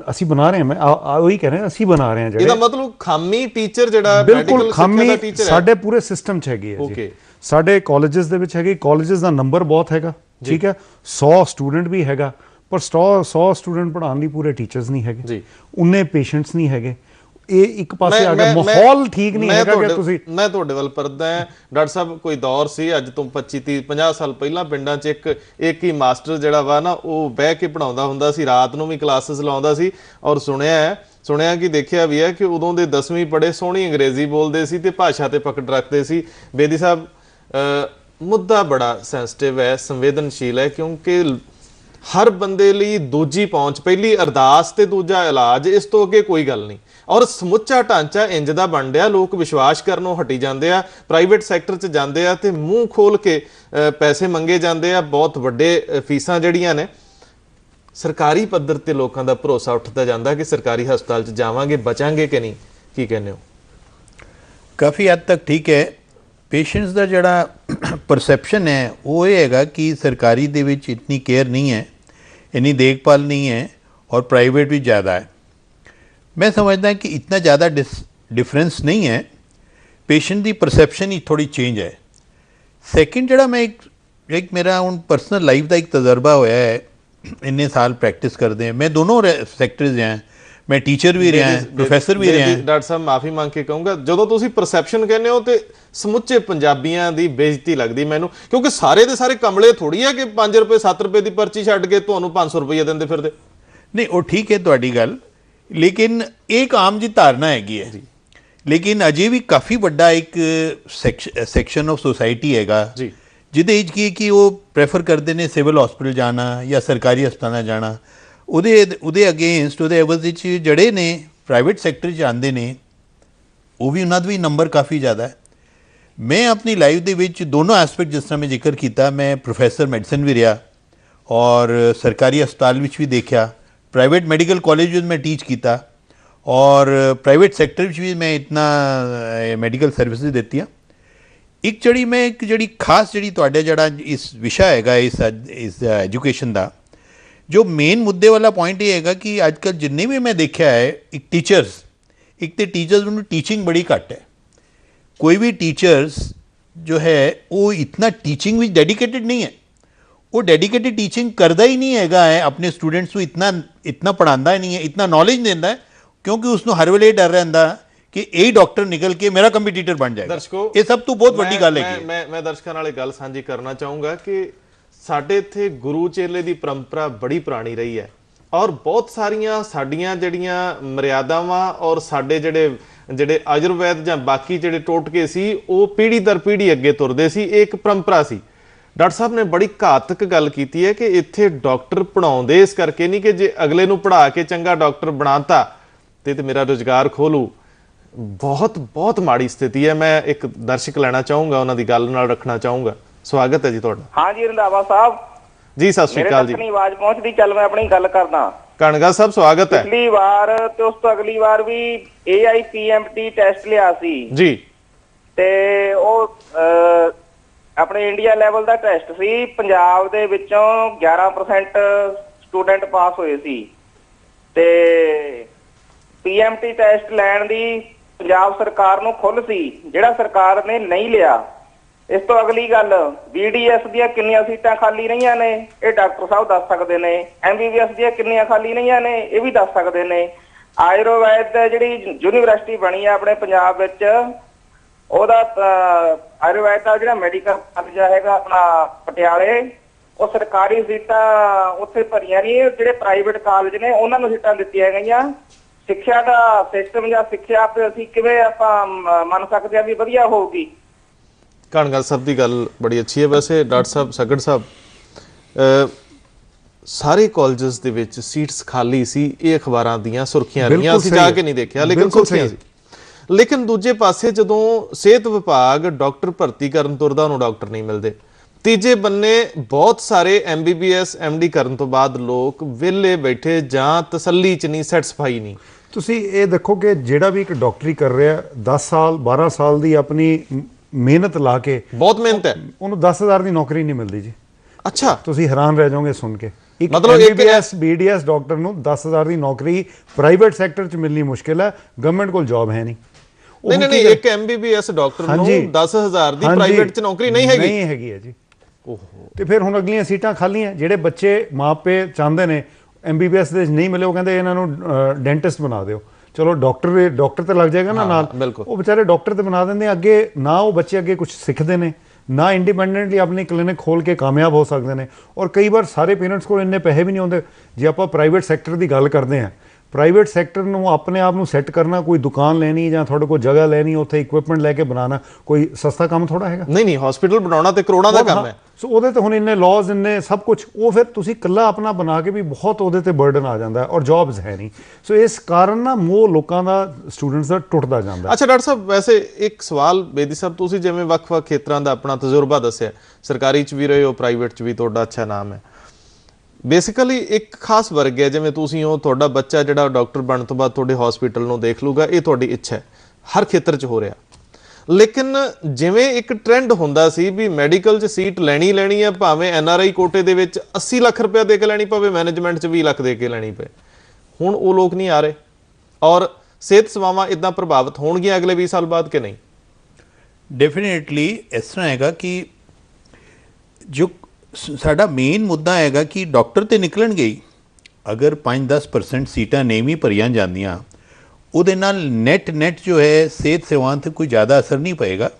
ਅਸੀਂ ਬਣਾ ਰਹੇ ਹਾਂ। ਮੈਂ ਉਹੀ ਕਹਿ ਰਿਹਾ, ਅਸੀਂ ਬਣਾ ਰਹੇ ਹਾਂ। ਇਹਦਾ ਮਤਲਬ ਖਾਮੀ ਟੀਚਰ ਜਿਹੜਾ ਬਿਲਕੁਲ ਖਾਮੀ ਸਾਡੇ ਪੂਰੇ ਸਿਸਟਮ 'ਚ ਹੈਗੀ ਹੈ ਜੀ। ਸਾਡੇ ਕਾਲਜਸ ਦੇ ਵਿੱਚ ਹੈਗੀ, ਕਾਲਜਸ ਦਾ ਨੰਬਰ ਬਹੁਤ ਹੈਗਾ, ਠੀਕ ਹੈ, 100 ਸਟੂਡੈਂਟ ਵੀ ਹੈਗਾ, ਪਰ 100 ਸਟੂਡੈਂਟ ਪੜ੍ਹਾਉਣ ਲਈ ਪੂਰੇ ਟੀਚਰਸ ਨਹੀਂ ਹੈਗੇ, ਉਨੇ ਪੇਸ਼ੈਂਟਸ ਨਹੀਂ ਹੈਗੇ। ਇਹ ਇੱਕ ਪਾਸੇ ਆ ਗਿਆ, ਮਾਹੌਲ ਠੀਕ ਨਹੀਂ ਹੈਗਾ ਕਿ ਤੁਸੀਂ। ਮੈਂ ਤੁਹਾਡੇ ਵੱਲ ਪਰਦਾ ਹਾਂ ਡਾਕਟਰ ਸਾਹਿਬ, ਕੋਈ ਦੌਰ ਸੀ ਅੱਜ ਤੋਂ 25 30 50 ਸਾਲ ਪਹਿਲਾਂ ਪਿੰਡਾਂ 'ਚ ਇੱਕ ਹੀ ਮਾਸਟਰ ਜਿਹੜਾ ਵਾ ਨਾ ਉਹ ਬਹਿ ਕੇ ਪੜਾਉਂਦਾ ਹੁੰਦਾ ਸੀ, ਰਾਤ ਨੂੰ ਵੀ ਕਲਾਸਿਸ ਲਾਉਂਦਾ ਸੀ। ਔਰ ਸੁਣਿਆ ਕਿ ਦੇਖਿਆ ਵੀ ਹੈ ਕਿ ਉਦੋਂ ਦੇ 10ਵੀਂ ਬੜੇ ਸੋਹਣੀ ਅੰਗਰੇਜ਼ੀ ਬੋਲਦੇ ਸੀ ਤੇ ਭਾਸ਼ਾ ਤੇ ਪਕੜ ਰੱਖਦੇ ਸੀ। ਬੇਦੀ ਸਾਹਿਬ, ਮੁੱਦਾ ਬੜਾ ਸੈਂਸਿਟਿਵ ਹੈ, ਸੰਵੇਦਨਸ਼ੀਲ ਹੈ, ਕਿਉਂਕਿ ਹਰ ਬੰਦੇ ਲਈ ਦੂਜੀ ਪਹੁੰਚ, ਪਹਿਲੀ ਅਰਦਾਸ ਤੇ ਦੂਜਾ ਇਲਾਜ, ਇਸ ਤੋਂ ਅੱਗੇ ਕੋਈ ਗੱਲ ਨਹੀਂ। ਔਰ ਸਮੁੱਚਾ ਢਾਂਚਾ ਇੰਜ ਦਾ ਬਣ ਰਿਹਾ, ਲੋਕ ਵਿਸ਼ਵਾਸ ਕਰਨੋਂ ਹਟੀ ਜਾਂਦੇ ਆ, ਪ੍ਰਾਈਵੇਟ ਸੈਕਟਰ 'ਚ ਜਾਂਦੇ ਆ ਤੇ ਮੂੰਹ ਖੋਲ ਕੇ ਪੈਸੇ ਮੰਗੇ ਜਾਂਦੇ ਆ, ਬਹੁਤ ਵੱਡੇ ਫੀਸਾਂ ਜਿਹੜੀਆਂ ਨੇ। ਸਰਕਾਰੀ ਪੱਧਰ ਤੇ ਲੋਕਾਂ ਦਾ ਭਰੋਸਾ ਉੱਠਦਾ ਜਾਂਦਾ ਕਿ ਸਰਕਾਰੀ ਹਸਪਤਾਲ 'ਚ ਜਾਵਾਂਗੇ ਬਚਾਂਗੇ ਕਿ ਨਹੀਂ, ਕੀ ਕਹਿੰਦੇ ਹੋ? ਕਾਫੀ ਹੱਦ ਤੱਕ ਠੀਕ ਹੈ। ਪੇਸ਼ੈਂਟਸ ਦਾ ਜਿਹੜਾ ਪਰਸੈਪਸ਼ਨ ਹੈ ਉਹ ਇਹ ਹੈਗਾ ਕਿ ਸਰਕਾਰੀ ਦੇ ਵਿੱਚ ਇਤਨੀ ਕੇਅਰ ਨਹੀਂ ਹੈ, ਇੰਨੀ ਦੇਖਭਾਲ ਨਹੀਂ ਹੈ, ਔਰ ਪ੍ਰਾਈਵੇਟ ਵੀ ਜ਼ਿਆਦਾ ਹੈ। ਮੈਂ ਸਮਝਦਾ ਕਿ ਇਤਨਾ ਜ਼ਿਆਦਾ ਡਿਫਰੈਂਸ ਨਹੀਂ ਹੈ, ਪੇਸ਼ੈਂਟ ਦੀ ਪਰਸੈਪਸ਼ਨ ਹੀ ਥੋੜੀ ਚੇਂਜ ਹੈ। ਸੈਕਿੰਡ, ਜਿਹੜਾ ਮੈਂ ਇੱਕ ਮੇਰਾ ਹੁਣ ਪਰਸਨਲ ਲਾਈਫ ਦਾ ਇੱਕ ਤਜਰਬਾ ਹੋਇਆ ਹੈ, ਇੰਨੇ ਸਾਲ ਪ੍ਰੈਕਟਿਸ ਕਰਦੇ हैं, मैं दोनों ਸੈਕਟਰਸ हैं, मैं ਟੀਚਰ ਵੀ ਰਿਹਾ, ਪ੍ਰੋਫੈਸਰ ਵੀ ਰਿਹਾ। ਡਾਕਟਰ ਸਾਹਿਬ ਮਾਫੀ ਮੰਗ ਕੇ ਕਹੂੰਗਾ, ਜਦੋਂ ਤੁਸੀਂ ਪਰਸੈਪਸ਼ਨ ਕਹਿੰਦੇ ਹੋ ਤੇ ਸਮੁੱਚੇ ਪੰਜਾਬੀਆਂ ਦੀ ਬੇਇੱਜ਼ਤੀ ਲੱਗਦੀ ਮੈਨੂੰ, ਕਿਉਂਕਿ ਸਾਰੇ ਦੇ ਸਾਰੇ ਕਮਲੇ ਥੋੜੀ ਆ ਕਿ 5 ਰੁਪਏ 7 ਰੁਪਏ ਦੀ ਪਰਚੀ ਛੱਡ ਕੇ ਤੁਹਾਨੂੰ 500 ਰੁਪਏ ਦਿੰਦੇ ਫਿਰਦੇ। ਨਹੀਂ, ਉਹ ਠੀਕ ਹੈ ਤੁਹਾਡੀ ਗੱਲ, ਲੇਕਿਨ ਇੱਕ ਆਮ ਜੀ ਧਾਰਨਾ ਹੈਗੀ ਹੈ। ਲੇਕਿਨ ਅਜੇ ਵੀ ਕਾਫੀ ਵੱਡਾ ਇੱਕ ਸੈਕਸ਼ਨ ਆਫ ਸੋਸਾਇਟੀ ਹੈਗਾ ਜੀ, ਜਿਹਦੇ ਵਿੱਚ ਕਿ ਉਹ ਪ੍ਰੈਫਰ ਕਰਦੇ ਨੇ ਸਿਵਲ ਹਸਪੀਟਲ ਜਾਣਾ ਜਾਂ ਸਰਕਾਰੀ ਹਸਪਤਾਲਾਂ ਜਾਣਾ। ਉਹਦੇ ਅਗੇਂਸਟ, ਉਹਦੇ ਐਵਜ਼ ਵਿੱਚ ਜਿਹੜੇ ਨੇ ਪ੍ਰਾਈਵੇਟ ਸੈਕਟਰ 'ਚ ਆਉਂਦੇ ਨੇ, ਉਹ ਵੀ ਉਹਨਾਂ ਦਾ ਵੀ ਨੰਬਰ ਕਾਫੀ ਜ਼ਿਆਦਾ ਹੈ। ਮੈਂ ਆਪਣੀ ਲਾਈਫ ਦੇ ਵਿੱਚ ਦੋਨੋਂ ਐਸਪੈਕਟ, ਜਿਸ ਤਰ੍ਹਾਂ ਮੈਂ ਜ਼ਿਕਰ ਕੀਤਾ, ਮੈਂ ਪ੍ਰੋਫੈਸਰ ਮੈਡੀਸਨ ਵੀ ਰਿਹਾ ਔਰ ਸਰਕਾਰੀ ਹਸਪਤਾਲ ਵਿੱਚ ਵੀ ਦੇਖਿਆ, ਪ੍ਰਾਈਵੇਟ ਮੈਡੀਕਲ ਕਾਲਜ ਵਿੱਚ ਮੈਂ ਟੀਚ ਕੀਤਾ ਔਰ ਪ੍ਰਾਈਵੇਟ ਸੈਕਟਰ ਵਿੱਚ ਵੀ ਮੈਂ ਇਤਨਾ ਮੈਡੀਕਲ ਸਰਵਿਸਿਜ਼ ਦਿੱਤੀਆਂ। ਇੱਕ ਜਿਹੜੀ ਖਾਸ ਜਿਹੜੀ ਤੁਹਾਡਾ ਜਿਹੜਾ ਇਸ ਵਿਸ਼ਾ ਹੈਗਾ ਇਸ ਐਜੂਕੇਸ਼ਨ ਦਾ, ਜੋ ਮੇਨ ਮੁੱਦੇ ਵਾਲਾ ਪੁਆਇੰਟ ਇਹ ਹੈਗਾ ਕਿ ਅੱਜ ਕੱਲ੍ਹ ਜਿੰਨੇ ਵੀ ਮੈਂ ਦੇਖਿਆ ਹੈ, ਇੱਕ ਤੇ ਟੀਚਰਸ ਨੂੰ ਟੀਚਿੰਗ ਬੜੀ ਘੱਟ ਹੈ। ਕੋਈ ਵੀ ਟੀਚਰਸ ਜੋ ਹੈ ਉਹ ਇਤਨਾ ਟੀਚਿੰਗ ਵਿੱਚ ਡੈਡੀਕੇਟਿਡ ਨਹੀਂ ਹੈ, ਉਹ ਡੈਡੀਕੇਟਿਡ ਟੀਚਿੰਗ ਕਰਦਾ ਹੀ ਨਹੀਂ ਹੈਗਾ ਹੈ, ਆਪਣੇ ਸਟੂਡੈਂਟਸ ਨੂੰ ਇਤਨਾ ਪੜ੍ਹਾਉਂਦਾ ਨਹੀਂ ਹੈ, ਇਤਨਾ ਨੌਲੇਜ ਦਿੰਦਾ ਹੈ, ਕਿਉਂਕਿ ਉਸਨੂੰ ਹਰ ਵੇਲੇ ਡਰ ਰਹਿੰਦਾ ਕਿ ਇਹ ਡਾਕਟਰ ਨਿਕਲ ਕੇ ਮੇਰਾ ਕੰਪੀਟੀਟਰ ਬਣ ਜਾਏਗਾ। ਦਰਸ਼ਕੋ, ਇਹ ਸਭ ਤੋਂ ਬਹੁਤ ਵੱਡੀ ਗੱਲ ਹੈਗੀ। ਮੈਂ ਦਰਸ਼ਕਾਂ ਨਾਲ ਇਹ ਗੱਲ ਸਾਂਝੀ ਕਰਨਾ ਚਾਹੂੰਗਾ ਕਿ ਸਾਡੇ ਇੱਥੇ ਗੁਰੂ ਚੇਲੇ ਦੀ ਪਰੰਪਰਾ ਬੜੀ ਪੁਰਾਣੀ ਰਹੀ ਹੈ ਔਰ ਬਹੁਤ ਸਾਰੀਆਂ ਸਾਡੀਆਂ ਜਿਹੜੀਆਂ ਮਰਿਆਦਾਵਾਂ ਔਰ ਸਾਡੇ ਜਿਹੜੇ ਆਯੁਰਵੈਦ ਜਾਂ ਬਾਕੀ ਜਿਹੜੇ ਟੋਟਕੇ ਸੀ ਉਹ ਪੀੜ੍ਹੀ ਦਰ ਪੀੜ੍ਹੀ ਅੱਗੇ ਤੁਰਦੇ ਸੀ। ਇਹ ਇੱਕ ਪਰੰਪਰਾ ਸੀ। ਡਾਕਟਰ ਸਾਹਿਬ ਨੇ ਬੜੀ ਘਾਤਕ ਗੱਲ ਕੀਤੀ ਹੈ ਕਿ ਇੱਥੇ ਡਾਕਟਰ ਪੜਾਉਂਦੇ ਇਸ ਕਰਕੇ ਨਹੀਂ ਕਿ ਜੇ ਅਗਲੇ ਨੂੰ ਪੜ੍ਹਾ ਕੇ ਚੰਗਾ ਡਾਕਟਰ ਬਣਾਤਾ ਤੇ ਮੇਰਾ ਰੁਜ਼ਗਾਰ ਖੋਲੂ। ਬਹੁਤ ਮਾੜੀ ਸਥਿਤੀ ਹੈ। ਮੈਂ ਇੱਕ ਦਰਸ਼ਕ ਲੈਣਾ ਚਾਹੂੰਗਾ, ਉਹਨਾਂ ਦੀ ਗੱਲ ਨਾਲ ਰੱਖਣਾ ਚਾਹੂੰਗਾ। ਸਵਾਗਤ ਹੈ ਜੀ ਤੁਹਾਡਾ। ਹਾਂ ਜੀ, ਰੰਧਾਵਾ ਸਾਹਿਬ ਜੀ, ਸਤਿ ਸ਼੍ਰੀ ਅਕਾਲ ਜੀ। ਮੇਰੀ ਆਵਾਜ਼ ਪਹੁੰਚਦੀ? ਚੱਲ ਮੈਂ ਆਪਣੀ ਗੱਲ ਕਰਦਾ। ਕਣਗਾ ਸਾਹਿਬ ਸਵਾਗਤ ਹੈ। ਪਿਛਲੀ ਵਾਰ ਤੇ ਉਸ ਤੋਂ ਅਗਲੀ ਵਾਰ ਵੀ AIPMT ਟੈਸਟ ਲਿਆ ਸੀ ਜੀ, ਤੇ ਉਹ ਆਪਣੇ ਇੰਡੀਆ ਲੈਵਲ ਦਾ ਟੈਸਟ ਸੀ। ਪੰਜਾਬ ਦੇ ਵਿੱਚੋਂ 11% ਸਟੂਡੈਂਟ ਪਾਸ ਹੋਏ ਸੀ ਤੇ PMT ਟੈਸਟ ਲੈਣ ਦੀ ਪੰਜਾਬ ਸਰਕਾਰ ਨੂੰ ਖੁੱਲ੍ਹ ਸੀ, ਜਿਹੜਾ ਸਰਕਾਰ ਨੇ ਨਹੀਂ ਲਿਆ। ਇਸ ਤੋਂ ਅਗਲੀ ਗੱਲ, BDS ਦੀਆਂ ਕਿੰਨੀਆਂ ਸੀਟਾਂ ਖਾਲੀ ਰਹੀਆਂ ਨੇ ਇਹ ਡਾਕਟਰ ਸਾਹਿਬ ਦੱਸ ਸਕਦੇ ਨੇ। MBBS ਦੀਆਂ ਕਿੰਨੀਆਂ ਖਾਲੀ ਰਹੀਆਂ ਨੇ ਇਹ ਵੀ ਦੱਸ ਸਕਦੇ ਨੇ। ਆਯੁਰਵੈਦ ਜਿਹੜੀ ਯੂਨੀਵਰਸਿਟੀ ਬਣੀ ਆ ਆਪਣੇ ਪੰਜਾਬ ਵਿੱਚ, ਉਹਦਾ ਆਯੁਰਵੈਦ ਦਾ ਜਿਹੜਾ ਮੈਡੀਕਲ ਕਾਲਜ ਹੈਗਾ ਆਪਣਾ ਪਟਿਆਲੇ, ਉਹ ਸਰਕਾਰੀ ਸੀਟਾਂ ਉੱਥੇ ਭਰੀਆਂ ਨਹੀਂ, ਜਿਹੜੇ ਪ੍ਰਾਈਵੇਟ ਕਾਲਜ ਨੇ ਉਹਨਾਂ ਨੂੰ ਸੀਟਾਂ ਦਿੱਤੀਆਂ ਗਈਆਂ। ਸਿੱਖਿਆ ਦਾ ਸਿਸਟਮ ਜਾਂ ਸਿੱਖਿਆ ਅਸੀਂ ਕਿਵੇਂ ਆਪਾਂ ਮੰਨ ਸਕਦੇ ਹਾਂ ਵੀ ਵਧੀਆ ਹੋਊਗੀ? ਕਣਗਾ ਸਾਹਿਬ ਦੀ ਗੱਲ ਬੜੀ ਅੱਛੀ ਹੈ। ਵੈਸੇ ਡਾਕਟਰ ਸਾਹਿਬ ਸੱਗੜ ਸਾਹਿਬ, ਸਾਰੇ ਕਾਲਜਸ ਦੇ ਵਿੱਚ ਸੀਟਸ ਖਾਲੀ ਸੀ, ਇਹ ਅਖਬਾਰਾਂ ਦੀਆਂ ਸੁਰਖੀਆਂ ਰਹੀਆਂ, ਅਸੀਂ ਜਾ ਕੇ ਨਹੀਂ ਦੇਖਿਆ ਲੇਕਿਨ ਸੁਰਖੀਆਂ ਸੀ। ਲੇਕਿਨ ਦੂਜੇ ਪਾਸੇ ਜਦੋਂ ਸਿਹਤ ਵਿਭਾਗ ਡਾਕਟਰ ਭਰਤੀ ਕਰਨ ਤੁਰਦਾ ਉਹਨੂੰ ਡਾਕਟਰ ਨਹੀਂ ਮਿਲਦੇ। ਤੀਜੇ ਬੰਨੇ ਬਹੁਤ ਸਾਰੇ MBBS MD ਕਰਨ ਤੋਂ ਬਾਅਦ ਲੋਕ ਵਿਹਲੇ ਬੈਠੇ ਜਾਂ ਤਸੱਲੀ 'ਚ ਨਹੀਂ, ਸੈਟੀਸਫਾਈ ਨਹੀਂ। ਤੁਸੀਂ ਇਹ ਦੇਖੋ ਕਿ ਜਿਹੜਾ ਵੀ ਇੱਕ ਡਾਕਟਰੀ ਕਰ ਰਿਹਾ 10 ਸਾਲ 12 ਸਾਲ ਦੀ ਆਪਣੀ ਮਿਹਨਤ ਲਾ ਕੇ, ਬਹੁਤ ਮਿਹਨਤ ਹੈ, ਉਹਨੂੰ 10,000 ਦੀ ਨੌਕਰੀ ਨਹੀਂ ਮਿਲਦੀ ਜੀ। ਅੱਛਾ, ਤੁਸੀਂ ਹੈਰਾਨ ਰਹਿ ਜਾਓਗੇ ਸੁਣ ਕੇ। ਇੱਕ ਮਤਲਬ MBBS BDS ਡਾਕਟਰ ਨੂੰ 10,000 ਦੀ ਨੌਕਰੀ ਪ੍ਰਾਈਵੇਟ ਸੈਕਟਰ 'ਚ ਮਿਲਣੀ ਮੁਸ਼ਕਿਲ ਹੈ, ਗਵਰਨਮੈਂਟ ਕੋਲ ਜੌਬ ਹੈ ਨਹੀਂ। ਨਹੀਂ, ਇੱਕ MBBS ਡਾਕਟਰ ਨੂੰ 10,000 ਦੀ ਪ੍ਰਾਈਵੇਟ 'ਚ ਨੌਕਰੀ ਨਹੀਂ ਹੈਗੀ ਹੈ ਜੀ। ਤੇ ਫਿਰ ਹੁਣ ਅਗਲੀਆਂ ਸੀਟਾਂ ਖਾਲੀਆਂ। ਜਿਹੜੇ ਬੱਚੇ ਮਾਪੇ ਚਾਹੁੰਦੇ ਨੇ MBBS ਦੇ ਨਹੀਂ ਮਿਲੇ, ਉਹ ਕਹਿੰਦੇ ਇਹਨਾਂ ਨੂੰ ਡੈਂਟਿਸਟ ਬਣਾ ਦਿਓ। ਚਲੋ ਡਾਕਟਰ ਤੇ ਲੱਗ ਜਾਏਗਾ ਨਾ ਨਾਲ, ਬਿਲਕੁਲ। ਉਹ ਵਿਚਾਰੇ ਡਾਕਟਰ ਤੇ ਬਣਾ ਦਿੰਦੇ ਅੱਗੇ ਨਾ, ਉਹ ਬੱਚੇ ਅੱਗੇ ਕੁਝ ਸਿੱਖਦੇ ਨੇ ਨਾ, ਇੰਡੀਪੈਂਡੈਂਟਲੀ ਆਪਣੀ ਕਲੀਨਿਕ ਖੋਲ ਕੇ ਕਾਮਯਾਬ ਹੋ ਸਕਦੇ ਨੇ। ਔਰ ਕਈ ਵਾਰ ਸਾਰੇ ਪੇਰੈਂਟਸ ਕੋਲ ਇੰਨੇ ਪੈਸੇ ਵੀ ਨਹੀਂ ਹੁੰਦੇ। ਜੇ ਆਪਾਂ ਪ੍ਰਾਈਵੇਟ ਸੈਕਟਰ ਦੀ ਗੱਲ ਕਰਦੇ ਹਾਂ, ਪ੍ਰਾਈਵੇਟ ਸੈਕਟਰ ਨੂੰ ਆਪਣੇ ਆਪ ਨੂੰ ਸੈੱਟ ਕਰਨਾ, ਕੋਈ ਦੁਕਾਨ ਲੈਣੀ ਜਾਂ ਤੁਹਾਡੇ ਕੋਲ ਜਗ੍ਹਾ ਲੈਣੀ, ਉੱਥੇ ਇਕਵਿਪਮੈਂਟ ਲੈ ਕੇ ਬਣਾਉਣਾ ਕੋਈ ਸਸਤਾ ਕੰਮ ਥੋੜਾ ਹੈਗਾ। ਨਹੀਂ, ਹਸਪੀਟਲ ਬਣਾਉਣਾ ਤੇ ਕਰੋੜਾਂ ਦਾ ਕੰਮ ਹੈ। ਸੋ ਉਹਦੇ ਤੇ ਹੁਣ ਇੰਨੇ ਲਾਜ਼, ਇੰਨੇ ਸਭ ਕੁਝ, ਉਹ ਫਿਰ ਤੁਸੀਂ ਇਕੱਲਾ ਆਪਣਾ ਬਣਾ ਕੇ ਵੀ ਬਹੁਤ ਉਹਦੇ ਤੇ ਬਰਡਨ ਆ ਜਾਂਦਾ ਔਰ ਜੌਬਸ ਹੈ ਨਹੀਂ। ਸੋ ਇਸ ਕਾਰਨ ਨਾ ਮੋਹ ਲੋਕਾਂ ਦਾ, ਸਟੂਡੈਂਟਸ ਦਾ ਟੁੱਟਦਾ ਜਾਂਦਾ। ਅੱਛਾ ਡਾਕਟਰ ਸਾਹਿਬ, ਵੈਸੇ ਇੱਕ ਸਵਾਲ ਬੇਦੀ ਸਾਹਿਬ, ਤੁਸੀਂ ਜਿਵੇਂ ਵੱਖ-ਵੱਖ ਖੇਤਰਾਂ ਦਾ ਆਪਣਾ ਤਜਰਬਾ ਦੱਸਿਆ, ਸਰਕਾਰੀ 'ਚ ਵੀ ਰਹੇ ਹੋ, ਪ੍ਰਾਈਵੇਟ 'ਚ ਵੀ ਤੁਹਾਡਾ ਅੱਛਾ ਨਾਮ ਹੈ। ਬੇਸਿਕਲੀ ਇੱਕ ਖਾਸ ਵਰਗ ਹੈ, ਜਿਵੇਂ ਤੁਸੀਂ ਹੋ, ਤੁਹਾਡਾ ਬੱਚਾ ਜਿਹੜਾ ਡਾਕਟਰ ਬਣਨ ਤੋਂ ਬਾਅਦ ਤੁਹਾਡੇ ਹਸਪੀਟਲ ਨੂੰ ਦੇਖ ਲੂਗਾ, ਇਹ ਤੁਹਾਡੀ ਇੱਛਾ ਹੈ, ਹਰ ਖੇਤਰ 'ਚ ਹੋ ਰਿਹਾ। ਲੇਕਿਨ ਜਿਵੇਂ ਇੱਕ ਟ੍ਰੈਂਡ ਹੁੰਦਾ ਸੀ ਵੀ ਮੈਡੀਕਲ 'ਚ ਸੀਟ ਲੈਣੀ ਹੈ, ਭਾਵੇਂ NRI ਕੋਟੇ ਦੇ ਵਿੱਚ 80 ਲੱਖ ਰੁਪਇਆ ਦੇ ਕੇ ਲੈਣੀ ਪਵੇ, ਮੈਨੇਜਮੈਂਟ 'ਚ 20 ਲੱਖ ਦੇ ਕੇ ਲੈਣੀ ਪਏ, ਹੁਣ ਉਹ ਲੋਕ ਨਹੀਂ ਆ ਰਹੇ। ਔਰ ਸਿਹਤ ਸੇਵਾਵਾਂ ਇਦਾਂ ਪ੍ਰਭਾਵਿਤ ਹੋਣਗੀਆਂ ਅਗਲੇ 20 ਸਾਲ ਬਾਅਦ ਕਿ ਨਹੀਂ? ਡੈਫੀਨੇਟਲੀ ਇਸ ਤਰ੍ਹਾਂ ਹੈਗਾ ਕਿ ਜੋ ਸਾਡਾ ਮੇਨ ਮੁੱਦਾ ਹੈਗਾ ਕਿ ਡਾਕਟਰ ਤੇ ਨਿਕਲਣਗੇ ਹੀ। ਅਗਰ 5-10% ਸੀਟਾਂ ਨਹੀਂ ਵੀ ਭਰੀਆਂ ਜਾਂਦੀਆਂ, ਉਹਦੇ ਨਾਲ ਨੈਟ ਜੋ ਹੈ ਸਿਹਤ ਸੇਵਾਵਾਂ 'ਤੇ ਕੋਈ ਜ਼ਿਆਦਾ ਅਸਰ ਨਹੀਂ ਪਏਗਾ।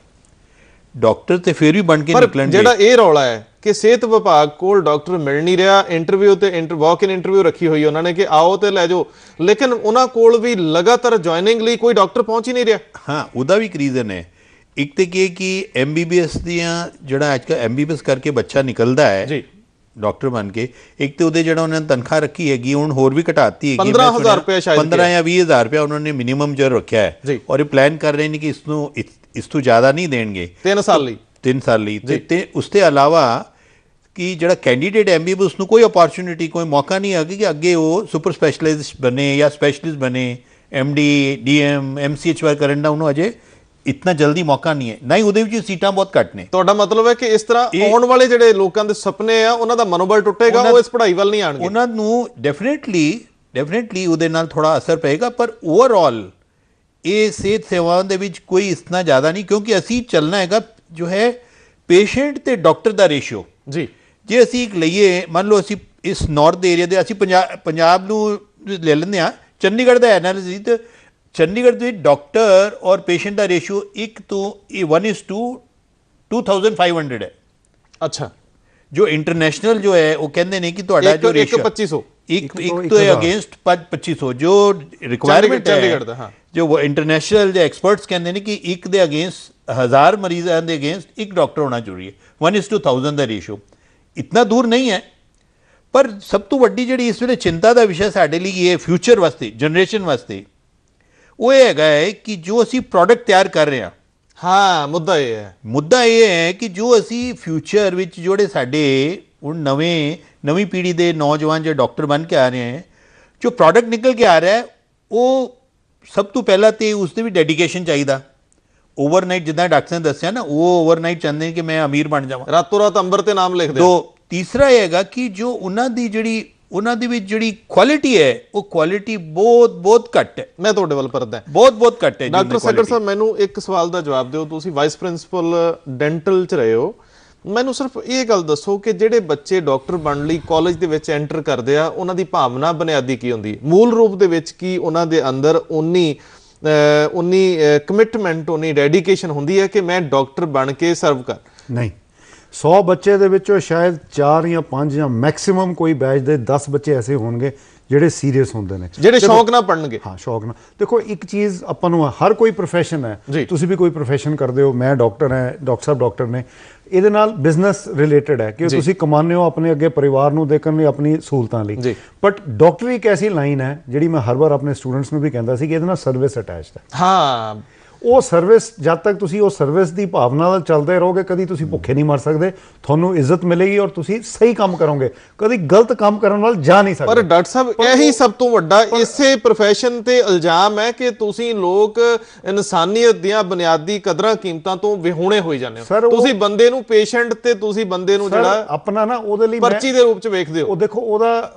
ਡਾਕਟਰ ਤੇ ਫਿਰ ਵੀ ਬਣ ਕੇ ਨਿਕਲਣਗੇ। ਜਿਹੜਾ ਇਹ ਰੌਲਾ ਹੈ ਕਿ ਸਿਹਤ ਵਿਭਾਗ ਕੋਲ ਡਾਕਟਰ ਮਿਲ ਨਹੀਂ ਰਿਹਾ, ਇੰਟਰਵਿਊ ਤੇ ਵਾਕ ਇਨ ਇੰਟਰਵਿਊ ਰੱਖੀ ਹੋਈ ਉਹਨਾਂ ਨੇ ਕਿ ਆਓ ਤੇ ਲੈ ਜਾਓ, ਲੇਕਿਨ ਉਹਨਾਂ ਕੋਲ ਵੀ ਲਗਾਤਾਰ ਜੁਆਇਨਿੰਗ ਲਈ ਕੋਈ ਡਾਕਟਰ ਪਹੁੰਚ ਹੀ ਨਹੀਂ ਰਿਹਾ। ਹਾਂ, ਉਹਦਾ ਵੀ ਇੱਕ ਰੀਜ਼ਨ ਹੈ। ਇੱਕ ਤੇ ਕੀ ਕਿ MBBS ਦੀਆਂ, ਜਿਹੜਾ ਅੱਜ ਕੱਲ੍ਹ MBBS ਕਰਕੇ ਬੱਚਾ ਨਿਕਲਦਾ ਹੈ ਜੀ ਡਾਕਟਰ ਬਣ ਕੇ, ਇੱਕ ਤੇ ਉਹਦੇ ਜਿਹੜਾ ਉਹਨਾਂ ਨੇ ਤਨਖਾਹ ਰੱਖੀ ਹੈਗੀ, ਹੁਣ ਹੋਰ ਵੀ ਘਟਾਤੀ ਹੈਗੀ, 15,000 ਰੁਪਏ ਸ਼ਾਇਦ 15 ਜਾਂ 20,000 ਰੁਪਏ ਉਹਨਾਂ ਨੇ ਮਿਨੀਮਮ ਜਰ ਰੱਖਿਆ ਹੈ। ਔਰ ਇਹ ਪਲਾਨ ਕਰ ਰਹੇ ਨੇ ਕਿ ਇਸ ਤੋਂ ਜ਼ਿਆਦਾ ਨਹੀਂ ਦੇਣਗੇ 3 ਸਾਲ ਲਈ। 3 ਸਾਲ ਲਈ। ਤੇ ਉਸ ਤੋਂ ਇਲਾਵਾ ਕਿ ਜਿਹੜਾ ਕੈਂਡੀਡੇਟ MBBS ਨੂੰ ਕੋਈ ਅਪੋਰਚੁਨਿਟੀ, ਕੋਈ ਮੌਕਾ ਨਹੀਂ ਹੈਗਾ ਕਿ ਅੱਗੇ ਉਹ ਸੁਪਰ ਸਪੈਸ਼ਲਿਸਟ ਬਣੇ ਜਾਂ ਸਪੈਸ਼ਲਿਸਟ ਬਣੇ, MD DM MCH ਵਾਰ ਕਰਨ ਦਾ ਉਹਨੂੰ ਅਜੇ ਇਤਨਾ ਜਲਦੀ ਮੌਕਾ ਨਹੀਂ ਹੈ, ਨਾ ਹੀ ਉਹਦੇ ਵਿੱਚ ਸੀਟਾਂ ਬਹੁਤ ਘੱਟ ਨੇ। ਤੁਹਾਡਾ ਮਤਲਬ ਹੈ ਕਿ ਇਸ ਤਰ੍ਹਾਂ ਆਉਣ ਵਾਲੇ ਜਿਹੜੇ ਲੋਕਾਂ ਦੇ ਸੁਪਨੇ ਆ, ਉਹਨਾਂ ਦਾ ਮਨੋਬਲ ਟੁੱਟੇਗਾ, ਉਹ ਇਸ ਪੜ੍ਹਾਈ ਵੱਲ ਨਹੀਂ ਆਣਗੇ। ਉਹਨਾਂ ਨੂੰ ਡੈਫੀਨੇਟਲੀ ਉਹਦੇ ਨਾਲ ਥੋੜਾ ਅਸਰ ਪਏਗਾ, ਪਰ ਓਵਰਆਲ ਇਹ ਸਿਹਤ ਸੇਵਾਵਾਂ ਦੇ ਵਿੱਚ ਕੋਈ ਇਤਨਾ ਜ਼ਿਆਦਾ ਨਹੀਂ, ਕਿਉਂਕਿ ਅਸੀਂ ਚੱਲਣਾ ਹੈਗਾ ਜੋ ਹੈ ਪੇਸ਼ੈਂਟ ਤੇ ਡਾਕਟਰ ਦਾ ਰੇਸ਼ੀਓ। ਜੀ, ਜੇ ਅਸੀਂ ਇੱਕ ਲਈਏ, ਮੰਨ ਲਓ ਅਸੀਂ ਇਸ ਨਾਰਥ ਏਰੀਆ ਦੇ, ਅਸੀਂ ਪੰਜਾਬ ਨੂੰ ਲੈ ਲੈਂਦੇ ਹਾਂ, ਚੰਡੀਗੜ੍ਹ ਦਾ ਐਨਾਲਿਸਿਸ, ਤੇ ਚੰਡੀਗੜ੍ਹ ਦੇ ਡਾਕਟਰ ਔਰ ਪੇਸ਼ੈਂਟ ਦਾ ਰੇਸ਼ੀਓ 1:2500 ਹੈ। ਅੱਛਾ, ਜੋ ਇੰਟਰਨੈਸ਼ਨਲ ਜੋ ਹੈ ਉਹ ਕਹਿੰਦੇ ਨੇ ਕਿ ਤੁਹਾਡਾ ਜੋ ਰੇਸ਼ੀਓ 1:2500 ਇੱਕ ਤੋਂ ਅਗੇਂਸਟ 2500 ਜੋ ਰਿਕੁਆਇਰਮੈਂਟ ਹੈ ਚੰਡੀਗੜ੍ਹ ਦਾ। ਹਾਂ, ਜੋ ਇੰਟਰਨੈਸ਼ਨਲ ਦੇ ਐਕਸਪਰਟਸ ਕਹਿੰਦੇ ਨੇ ਕਿ ਇੱਕ ਦੇ ਅਗੇਂਸਟ 1000 ਮਰੀਜ਼ਾਂ ਦੇ ਅਗੇਂਸਟ ਇੱਕ ਡਾਕਟਰ ਹੋਣਾ ਜ਼ਰੂਰੀ ਹੈ। 1:1000 ਦਾ ਰੇਸ਼ੀਓ ਇਤਨਾ ਦੂਰ ਨਹੀਂ ਹੈ। ਪਰ ਸਭ ਤੋਂ ਵੱਡੀ ਜਿਹੜੀ ਇਸ ਵੇਲੇ ਚਿੰਤਾ ਦਾ ਵਿਸ਼ਾ ਸਾਡੇ ਲਈ ਇਹ ਫਿਊਚਰ ਵਾਸਤੇ, ਜਨਰੇਸ਼ਨ ਵਾਸਤੇ, ਉਹ ਇਹ ਹੈਗਾ ਹੈ ਕਿ ਜੋ ਅਸੀਂ ਪ੍ਰੋਡਕਟ ਤਿਆਰ ਕਰ ਰਹੇ ਹਾਂ, ਹਾਂ, ਮੁੱਦਾ ਇਹ ਹੈ ਕਿ ਜੋ ਅਸੀਂ ਫਿਊਚਰ ਵਿੱਚ ਜਿਹੜੇ ਸਾਡੇ ਹੁਣ ਨਵੀਂ ਪੀੜ੍ਹੀ ਦੇ ਨੌਜਵਾਨ ਜੋ ਡਾਕਟਰ ਬਣ ਕੇ ਆ ਰਹੇ ਹੈ, ਜੋ ਪ੍ਰੋਡਕਟ ਨਿਕਲ ਕੇ ਆ ਰਿਹਾ ਹੈ, ਉਹ ਸਭ ਤੋਂ ਪਹਿਲਾਂ ਤੇ ਉਸ ਦੇ ਵੀ ਡੈਡੀਕੇਸ਼ਨ ਚਾਹੀਦਾ। ਓਵਰਨਾਈਟ, ਜਿੱਦਾਂ ਡਾਕਟਰ ਨੇ ਦੱਸਿਆ ਨਾ, ਉਹ ਓਵਰਨਾਈਟ ਚਾਹੁੰਦੇ ਨੇ ਕਿ ਮੈਂ ਅਮੀਰ ਬਣ ਜਾਵਾਂ, ਰਾਤੋਂ ਰਾਤ ਅੰਬਰ ਤੇ ਨਾਮ ਲਿਖ ਦੇ। ਤੀਸਰਾ ਇਹ ਹੈਗਾ ਕਿ ਜੋ ਉਹਨਾਂ ਦੇ ਵਿੱਚ ਜਿਹੜੀ ਕੁਆਲਿਟੀ ਹੈ, ਉਹ ਕੁਆਲਿਟੀ ਬਹੁਤ ਘੱਟ ਹੈ। ਮੈਂ ਤੁਹਾਡੇ ਵੱਲ ਪਰਦਾ ਬਹੁਤ ਘੱਟ ਹੈ। ਡਾਕਟਰ ਸੱਗੜ ਸਾਹਿਬ, ਮੈਨੂੰ ਇੱਕ ਸਵਾਲ ਦਾ ਜਵਾਬ ਦਿਓ। ਤੁਸੀਂ ਵਾਈਸ ਪ੍ਰਿੰਸੀਪਲ ਡੈਂਟਲ 'ਚ ਰਹੇ ਹੋ, ਮੈਨੂੰ ਸਿਰਫ ਇਹ ਗੱਲ ਦੱਸੋ ਕਿ ਜਿਹੜੇ ਬੱਚੇ ਡਾਕਟਰ ਬਣਨ ਲਈ ਕਾਲਜ ਦੇ ਵਿੱਚ ਐਂਟਰ ਕਰਦੇ ਆ, ਉਹਨਾਂ ਦੀ ਭਾਵਨਾ ਬੁਨਿਆਦੀ ਕੀ ਹੁੰਦੀ ਹੈ? ਮੂਲ ਰੂਪ ਦੇ ਵਿੱਚ ਕੀ ਉਹਨਾਂ ਦੇ ਅੰਦਰ ਉਨੀ ਕਮਿਟਮੈਂਟ, ਉਨੀ ਡੈਡੀਕੇਸ਼ਨ ਹੁੰਦੀ ਹੈ ਕਿ ਮੈਂ ਡਾਕਟਰ ਬਣ ਕੇ ਸਰਵ ਕਰ? ਨਹੀਂ, 100 ਬੱਚੇ ਦੇ ਵਿੱਚੋਂ ਸ਼ਾਇਦ 4 ਜਾਂ 5 ਜਾਂ ਮੈਕਸਿਮਮ ਕੋਈ ਬੈਚ ਦੇ 10 ਬੱਚੇ ਐਸੇ ਹੋਣਗੇ ਜਿਹੜੇ ਸੀਰੀਅਸ ਹੁੰਦੇ ਨੇ, ਜਿਹੜੇ ਸ਼ੌਕ ਨਾਲ ਪੜਨਗੇ। ਹਾਂ, ਸ਼ੌਕ ਨਾਲ। ਦੇਖੋ, ਇੱਕ ਚੀਜ਼ ਆਪਾਂ ਨੂੰ, ਹਰ ਕੋਈ ਪ੍ਰੋਫੈਸ਼ਨ ਹੈ, ਤੁਸੀਂ ਵੀ ਕੋਈ ਪ੍ਰੋਫੈਸ਼ਨ ਕਰਦੇ ਹੋ, ਮੈਂ ਡਾਕਟਰ ਹਾਂ, ਡਾਕਟਰ ਸਾਹਿਬ ਡਾਕਟਰ ਨੇ, ਇਹਦੇ ਨਾਲ ਬਿਜ਼ਨਸ ਰਿਲੇਟਡ ਹੈ ਕਿ ਤੁਸੀਂ ਕਮਾਉਂਦੇ ਹੋ ਆਪਣੇ ਅੱਗੇ ਪਰਿਵਾਰ ਨੂੰ ਦੇਖਣ ਲਈ, ਆਪਣੀ ਸਹੂਲਤਾਂ ਲਈ। ਬਟ ਡਾਕਟਰੀ ਇੱਕ ਐਸੀ ਲਾਈਨ ਹੈ ਜਿਹੜੀ ਮੈਂ ਹਰ ਵਾਰ ਆਪਣੇ ਸਟੂਡੈਂਟਸ ਨੂੰ ਵੀ ਕਹਿੰਦਾ ਸੀ ਕਿ ਇਹਦੇ ਨਾਲ ਸਰਵਿਸ ਅਟੈਚਡ ਹੈ। ਹਾਂ, ਉਹ ਸਰਵਿਸ, ਜਦ ਤੱਕ ਤੁਸੀਂ ਉਹ ਸਰਵਿਸ ਦੀ ਭਾਵਨਾ ਨਾਲ ਚੱਲਦੇ ਰਹੋਗੇ, ਕਦੀ ਤੁਸੀਂ ਭੁੱਖੇ ਨਹੀਂ ਮਰ ਸਕਦੇ, ਤੁਹਾਨੂੰ ਇੱਜ਼ਤ ਮਿਲੇਗੀ ਔਰ ਤੁਸੀਂ ਸਹੀ ਕੰਮ ਕਰੋਗੇ, ਕਦੀ ਗਲਤ ਕੰਮ ਕਰਨ ਵੱਲ ਜਾ ਨਹੀਂ ਸਕਦੇ। ਪਰ ਡਾਕਟਰ ਸਾਹਿਬ, ਇਹੀ ਸਭ ਤੋਂ ਵੱਡਾ ਇਸੇ ਪ੍ਰੋਫੈਸ਼ਨ ਤੇ ਇਲਜ਼ਾਮ ਹੈ ਕਿ ਤੁਸੀਂ ਲੋਕ ਇਨਸਾਨੀਅਤ ਦੀਆਂ ਬੁਨਿਆਦੀ ਕਦਰਾਂ ਕੀਮਤਾਂ ਤੋਂ ਵਿਹੂਣੇ ਹੋਈ ਜਾਂਦੇ ਹੋ। ਤੁਸੀਂ ਬੰਦੇ ਨੂੰ, ਪੇਸ਼ੈਂਟ ਤੇ ਤੁਸੀਂ ਬੰਦੇ ਨੂੰ ਜਿਹੜਾ ਆਪਣਾ ਨਾ, ਉਹਦੇ ਲਈ ਪਰਚੀ ਦੇ ਰੂਪ ਚ ਵੇਖਦੇ ਹੋ। ਉਹ ਦੇਖੋ,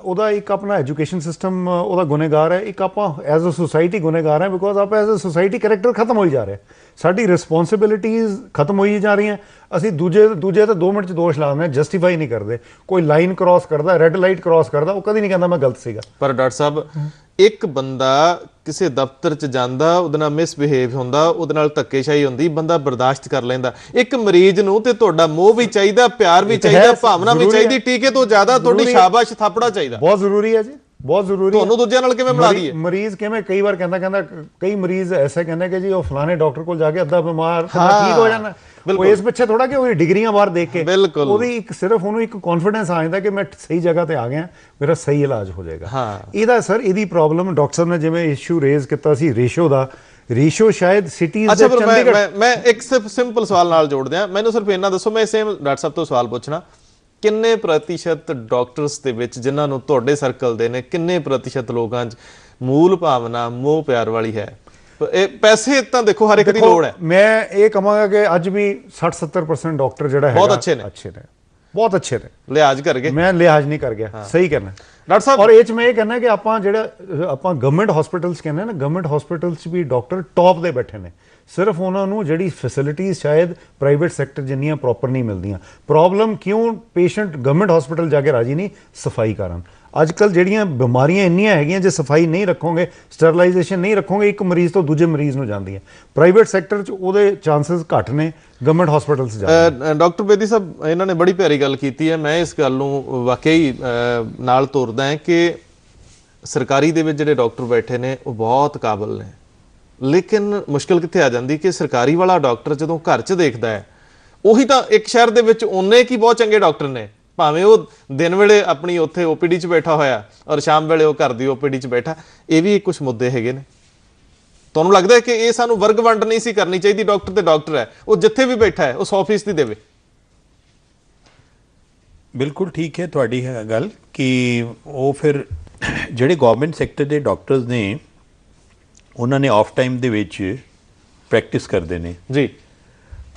ਉਹਦਾ ਇੱਕ ਆਪਣਾ ਐਜੂਕੇਸ਼ਨ ਸਿਸਟਮ ਉਹਦਾ ਗੁਨੇਗਾਰ ਹੈ, ਇੱਕ ਆਪਾਂ ਐਜ਼ ਅ ਸੋਸਾਇਟੀ ਗੁਨੇਗਾਰ ਹੈ, ਬਿਕੋਜ਼ ਆਪਾਂ ਐਜ਼ ਅ ਸੋਸਾਇਟੀ ਕਰੈਕਟਰ ਖਤਮ ਹੋਈ ਜਾ ਰਿਹਾ, ਸਾਡੀ ਰਿਸਪੌਂਸਿਬਿਲਿਟੀਜ਼ ਖਤਮ ਹੋਈ ਜਾ ਰਹੀਆਂ। ਅਸੀਂ ਦੂਜੇ ਤੇ 2 ਮਿੰਟ 'ਚ ਦੋਸ਼ ਲਾ ਦਿੰਦੇ ਹਾਂ, ਜਸਟੀਫਾਈ ਨਹੀਂ ਕਰਦੇ। ਕੋਈ ਲਾਈਨ ਕ੍ਰਾਸ ਕਰਦਾ, ਰੈੱਡ ਲਾਈਟ ਕ੍ਰਾਸ ਕਰਦਾ, ਉਹ ਕਦੀ ਨਹੀਂ ਕਹਿੰਦਾ ਮੈਂ ਗਲਤ ਸੀਗਾ। ਪਰ ਡਾਕਟਰ ਸਾਹਿਬ, ਇੱਕ ਬੰਦਾ ਕਿਸੇ ਦਫ਼ਤਰ 'ਚ ਜਾਂਦਾ, ਉਹਦੇ ਨਾਲ ਮਿਸਬਿਹੇਵ ਹੁੰਦਾ, ਉਹਦੇ ਨਾਲ ਧੱਕੇਸ਼ਾਹੀ ਹੁੰਦੀ, ਬੰਦਾ ਬਰਦਾਸ਼ਤ ਕਰ ਲੈਂਦਾ। ਇੱਕ ਮਰੀਜ਼ ਨੂੰ ਤੇ ਤੁਹਾਡਾ ਮੋਹ ਵੀ ਚਾਹੀਦਾ, ਪਿਆਰ ਵੀ ਚਾਹੀਦਾ, ਭਾਵਨਾ ਵੀ ਚਾਹੀਦੀ, ਟੀਕੇ ਤੋਂ ਜ਼ਿਆਦਾ ਤੁਹਾਡੀ ਸ਼ਾਬਾਸ਼ ਥਾਪੜਾ ਚਾਹੀਦਾ। ਬਹੁਤ ਜ਼ਰੂਰੀ ਹੈ ਜੀ, ਬਹੁਤ ਜ਼ਰੂਰੀ। ਤੁਹਾਨੂੰ ਦੂਜਿਆਂ ਨਾਲ ਕਿਵੇਂ ਮਿਲਾ ਦਈਏ? ਮਰੀਜ਼ ਕਿਵੇਂ ਕਈ ਵਾਰ ਕਹਿੰਦਾ ਕਈ ਮਰੀਜ਼ ਐਸਾ ਕਹਿੰਦੇ ਕਿ ਜੀ ਉਹ ਫਲਾਣੇ ਡਾਕਟਰ ਕੋਲ ਜਾ ਕੇ ਅੱਧਾ ਬਿਮਾਰ ਠੀਕ ਹੋ ਜਾਣਾ। ਉਹ ਇਸ ਪਿੱਛੇ ਥੋੜਾ ਕਿ ਉਹਦੀ ਡਿਗਰੀਆਂ ਬਾਹਰ ਦੇਖ ਕੇ, ਉਹਦੀ ਇੱਕ ਸਿਰਫ ਉਹਨੂੰ ਇੱਕ ਕੌਨਫੀਡੈਂਸ ਆ ਜਾਂਦਾ ਕਿ ਮੈਂ ਸਹੀ ਜਗ੍ਹਾ ਤੇ ਆ ਗਿਆ, ਮੇਰਾ ਸਹੀ ਇਲਾਜ ਹੋ ਜਾਏਗਾ। ਇਹਦਾ ਸਰ ਇਹਦੀ ਪ੍ਰੋਬਲਮ ਡਾਕਟਰ ਸਾਹਿਬ ਨੇ ਜਿਵੇਂ ਇਸ਼ੂ ਰੇਜ਼ ਕੀਤਾ ਸੀ ਰੇਸ਼ੋ ਦਾ, ਰੇਸ਼ੋ ਸ਼ਾਇਦ ਸਿਟੀਜ਼ ਦੇ ਚੰਡੀਗੜ੍ਹ। ਮੈਂ ਇੱਕ ਸਿੰਪਲ ਸਵਾਲ ਨਾਲ ਜੋੜ ਦਿਆਂ, ਮੈਨੂੰ ਸਿਰਫ ਇਹਨਾਂ ਦੱਸੋ, ਮੈਂ ਸੇਮ ਡਾਕਟਰ ਸਾਹਿਬ ਤੋਂ ਸਵਾਲ ਪੁੱਛਣਾ, ਕਿੰਨੇ ਪ੍ਰਤੀਸ਼ਤ ਡਾਕਟਰਸ ਦੇ ਵਿੱਚ ਜਿਨ੍ਹਾਂ ਨੂੰ ਤੁਹਾਡੇ ਸਰਕਲ ਦੇ ਨੇ, ਕਿੰਨੇ ਪ੍ਰਤੀਸ਼ਤ ਲੋਕਾਂ 'ਚ ਮੂਲ ਭਾਵਨਾ ਮੋਹ ਪਿਆਰ ਵਾਲੀ ਹੈ? ਇਹ ਪੈਸੇ ਤਾਂ ਦੇਖੋ ਹਰ ਇੱਕ ਦੀ ਲੋੜ ਹੈ। ਮੈਂ ਇਹ ਕਹਾਂਗਾ ਕਿ ਅੱਜ ਵੀ 60-70% ਡਾਕਟਰ ਜਿਹੜਾ ਹੈ ਬਹੁਤ ਅੱਛੇ ਨੇ, ਬਹੁਤ ਅੱਛੇ ਨੇ, ਲਿਹਾਜ਼ ਕਰਕੇ। ਮੈਂ ਲਿਹਾਜ਼ ਨਹੀਂ ਕਰ ਗਿਆ, ਸਹੀ ਕਹਿਣਾ ਡਾਕਟਰ ਸਾਹਿਬ। ਔਰ ਇਹ 'ਚ ਮੈਂ ਇਹ ਕਹਿਣਾ ਕਿ ਆਪਾਂ ਗਵਰਨਮੈਂਟ ਹਸਪੀਟਲਸ ਕਹਿੰਦੇ ਨਾ, ਗਵਰਨਮੈਂਟ ਹਸਪੀਟਲਸ 'ਚ ਵੀ ਡਾਕਟਰ ਟੌਪ ਦੇ ਬੈਠੇ ਨੇ, ਸਿਰਫ ਉਹਨਾਂ ਨੂੰ ਜਿਹੜੀ ਫੈਸਿਲਿਟੀਜ਼ ਸ਼ਾਇਦ ਪ੍ਰਾਈਵੇਟ ਸੈਕਟਰ ਜਿੰਨੀਆਂ ਪ੍ਰੋਪਰ ਨਹੀਂ ਮਿਲਦੀਆਂ। ਪ੍ਰੋਬਲਮ ਕਿਉਂ? ਪੇਸ਼ੈਂਟ ਗਵਰਨਮੈਂਟ ਹਸਪੀਟਲ ਜਾ ਕੇ ਰਾਜੀ ਨਹੀਂ ਸਫਾਈ ਕਾਰਨ। ਅੱਜ ਕੱਲ੍ਹ ਜਿਹੜੀਆਂ ਬਿਮਾਰੀਆਂ ਇੰਨੀਆਂ ਹੈਗੀਆਂ, ਜੇ ਸਫਾਈ ਨਹੀਂ ਰੱਖੋਗੇ, ਸਟਰਲਾਈਜੇਸ਼ਨ ਨਹੀਂ ਰੱਖੋਗੇ, ਇੱਕ ਮਰੀਜ਼ ਤੋਂ ਦੂਜੇ ਮਰੀਜ਼ ਨੂੰ ਜਾਂਦੀ ਹੈ। ਪ੍ਰਾਈਵੇਟ ਸੈਕਟਰ 'ਚ ਉਹਦੇ ਚਾਂਸਸ ਘੱਟ ਨੇ, ਗਵਰਨਮੈਂਟ ਹਸਪੀਟਲਸ ਜਾ। ਡਾਕਟਰ ਬੇਦੀ ਸਾਹਿਬ, ਇਹਨਾਂ ਨੇ ਬੜੀ ਪਿਆਰੀ ਗੱਲ ਕੀਤੀ ਹੈ, ਮੈਂ ਇਸ ਗੱਲ ਨੂੰ ਵਾਕਈ ਨਾਲ ਤੋਰਦਾ ਹਾਂ ਕਿ ਸਰਕਾਰੀ ਦੇ ਵਿੱਚ ਜਿਹੜੇ ਡਾਕਟਰ ਬੈਠੇ ਨੇ ਉਹ ਬਹੁਤ ਕਾਬਲ ਨੇ, ਲੇਕਿਨ ਮੁਸ਼ਕਿਲ ਕਿੱਥੇ ਆ ਜਾਂਦੀ ਕਿ ਸਰਕਾਰੀ ਵਾਲਾ ਡਾਕਟਰ ਜਦੋਂ ਘਰ 'ਚ ਦੇਖਦਾ ਹੈ, ਉਹੀ ਤਾਂ ਇੱਕ ਸ਼ਹਿਰ ਦੇ ਵਿੱਚ ਉਹਨੇ ਕੀ ਬਹੁਤ ਚੰਗੇ ਡਾਕਟਰ ਨੇ, ਭਾਵੇਂ ਉਹ ਦਿਨ ਵੇਲੇ ਆਪਣੀ ਉੱਥੇ ਓਪੀਡੀ 'ਚ ਬੈਠਾ ਹੋਇਆ ਔਰ ਸ਼ਾਮ ਵੇਲੇ ਉਹ ਘਰ ਦੀ ਓਪੀਡੀ 'ਚ ਬੈਠਾ। ਇਹ ਵੀ ਕੁਝ ਮੁੱਦੇ ਹੈਗੇ ਨੇ। ਤੁਹਾਨੂੰ ਲੱਗਦਾ ਹੈ ਕਿ ਇਹ ਸਾਨੂੰ ਵਰਗ ਵੰਡ ਨਹੀਂ ਸੀ ਕਰਨੀ ਚਾਹੀਦੀ? ਡਾਕਟਰ ਤੇ ਡਾਕਟਰ ਹੈ, ਉਹ ਜਿੱਥੇ ਵੀ ਬੈਠਾ ਹੈ ਉਹ 100% ਦੇਵੇ। ਬਿਲਕੁਲ ਠੀਕ ਹੈ ਤੁਹਾਡੀ ਗੱਲ ਕਿ ਉਹ ਫਿਰ ਜਿਹੜੇ ਗਵਰਨਮੈਂਟ ਸੈਕਟਰ ਦੇ ਡਾਕਟਰਸ ਨੇ ਉਹਨਾਂ ਨੇ ਆਫ ਟਾਈਮ ਦੇ ਵਿੱਚ ਪ੍ਰੈਕਟਿਸ ਕਰਦੇ ਨੇ ਜੀ।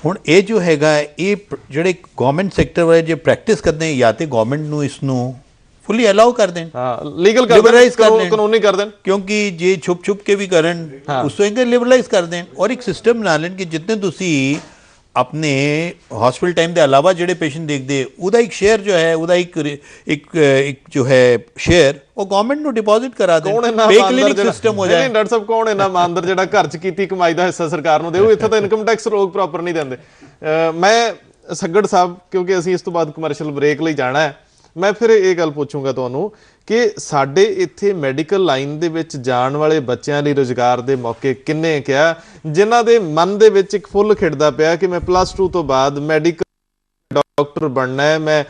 ਹੁਣ ਇਹ ਜੋ ਹੈਗਾ, ਇਹ ਜਿਹੜੇ ਗਵਰਨਮੈਂਟ ਸੈਕਟਰ ਵਾਲੇ ਜੇ ਪ੍ਰੈਕਟਿਸ ਕਰਦੇ ਨੇ, ਜਾਂ ਤੇ ਗਵਰਨਮੈਂਟ ਨੂੰ ਇਸ ਨੂੰ ਫੁੱਲੀ ਅਲਾਉ ਕਰ ਦੇਣ, ਲੀਗਲ ਕਰ ਦੇਣ, ਕਾਨੂੰਨੀ ਕਰ ਦੇਣ, ਕਿਉਂਕਿ ਜੇ ਛੁਪ ਕੇ ਵੀ ਕਰਨ ਉਸ ਤੋਂ ਇੱਕ ਲਿਬਰਲਾਈਜ਼ ਕਰ ਦੇਣ, ਔਰ ਇੱਕ ਸਿਸਟਮ ਬਣਾ ਲੈਣ ਕਿ ਜਿੰਨੇ ਤੁਸੀਂ ਆਪਣੇ ਹਸਪੀਟਲ ਟਾਈਮ ਦੇ ਇਲਾਵਾ ਜਿਹੜੇ ਪੇਸ਼ੈਂਟ ਦੇਖਦੇ, ਉਹਦਾ ਇੱਕ ਸ਼ੇਅਰ ਜੋ ਹੈ, ਉਹਦਾ ਇੱਕ ਜੋ ਹੈ ਸ਼ੇਅਰ ਉਹ ਗਵਰਨਮੈਂਟ ਨੂੰ ਡਿਪੋਜ਼ਿਟ ਕਰਾ ਦੇਣ, ਪੇ ਕਲੀਨਿਕ ਸਿਸਟਮ ਹੋ ਜਾਏ। ਨਹੀਂ ਡਾਕਟਰ ਸਾਹਿਬ, ਕੌਣ ਇੰਨਾ ਇਮਾਨਦਾਰ ਜਿਹੜਾ ਘਰ 'ਚ ਕੀਤੀ ਕਮਾਈ ਦਾ ਹਿੱਸਾ ਸਰਕਾਰ ਨੂੰ ਦੇਊ? ਇੱਥੇ ਤਾਂ ਇਨਕਮ ਟੈਕਸ ਲੋਕ ਪ੍ਰੋਪਰ ਨਹੀਂ ਦਿੰਦੇ। ਮੈਂ ਸੱਗੜ ਸਾਹਿਬ, ਕਿਉਂਕਿ ਅਸੀਂ ਇਸ ਤੋਂ ਬਾਅਦ ਕਮਰਸ਼ੀਅਲ ਬ੍ਰੇਕ ਲਈ ਜਾਣਾ ਹੈ, ਮੈਂ ਫਿਰ ਇਹ ਗੱਲ ਪੁੱਛੂੰਗਾ ਤੁਹਾਨੂੰ ਕਿ ਸਾਡੇ ਇੱਥੇ ਮੈਡੀਕਲ ਲਾਈਨ ਦੇ ਵਿੱਚ ਜਾਣ ਵਾਲੇ ਬੱਚਿਆਂ ਲਈ ਰੁਜ਼ਗਾਰ ਦੇ ਮੌਕੇ ਕਿੰਨੇ ਕਿਹਾ, ਜਿਨ੍ਹਾਂ ਦੇ ਮਨ ਦੇ ਵਿੱਚ ਇੱਕ ਫੁੱਲ ਖਿੜਦਾ ਪਿਆ ਕਿ ਮੈਂ +2 ਤੋਂ ਬਾਅਦ ਮੈਡੀਕਲ ਡਾਕਟਰ ਬਣਨਾ ਹੈ, ਮੈਂ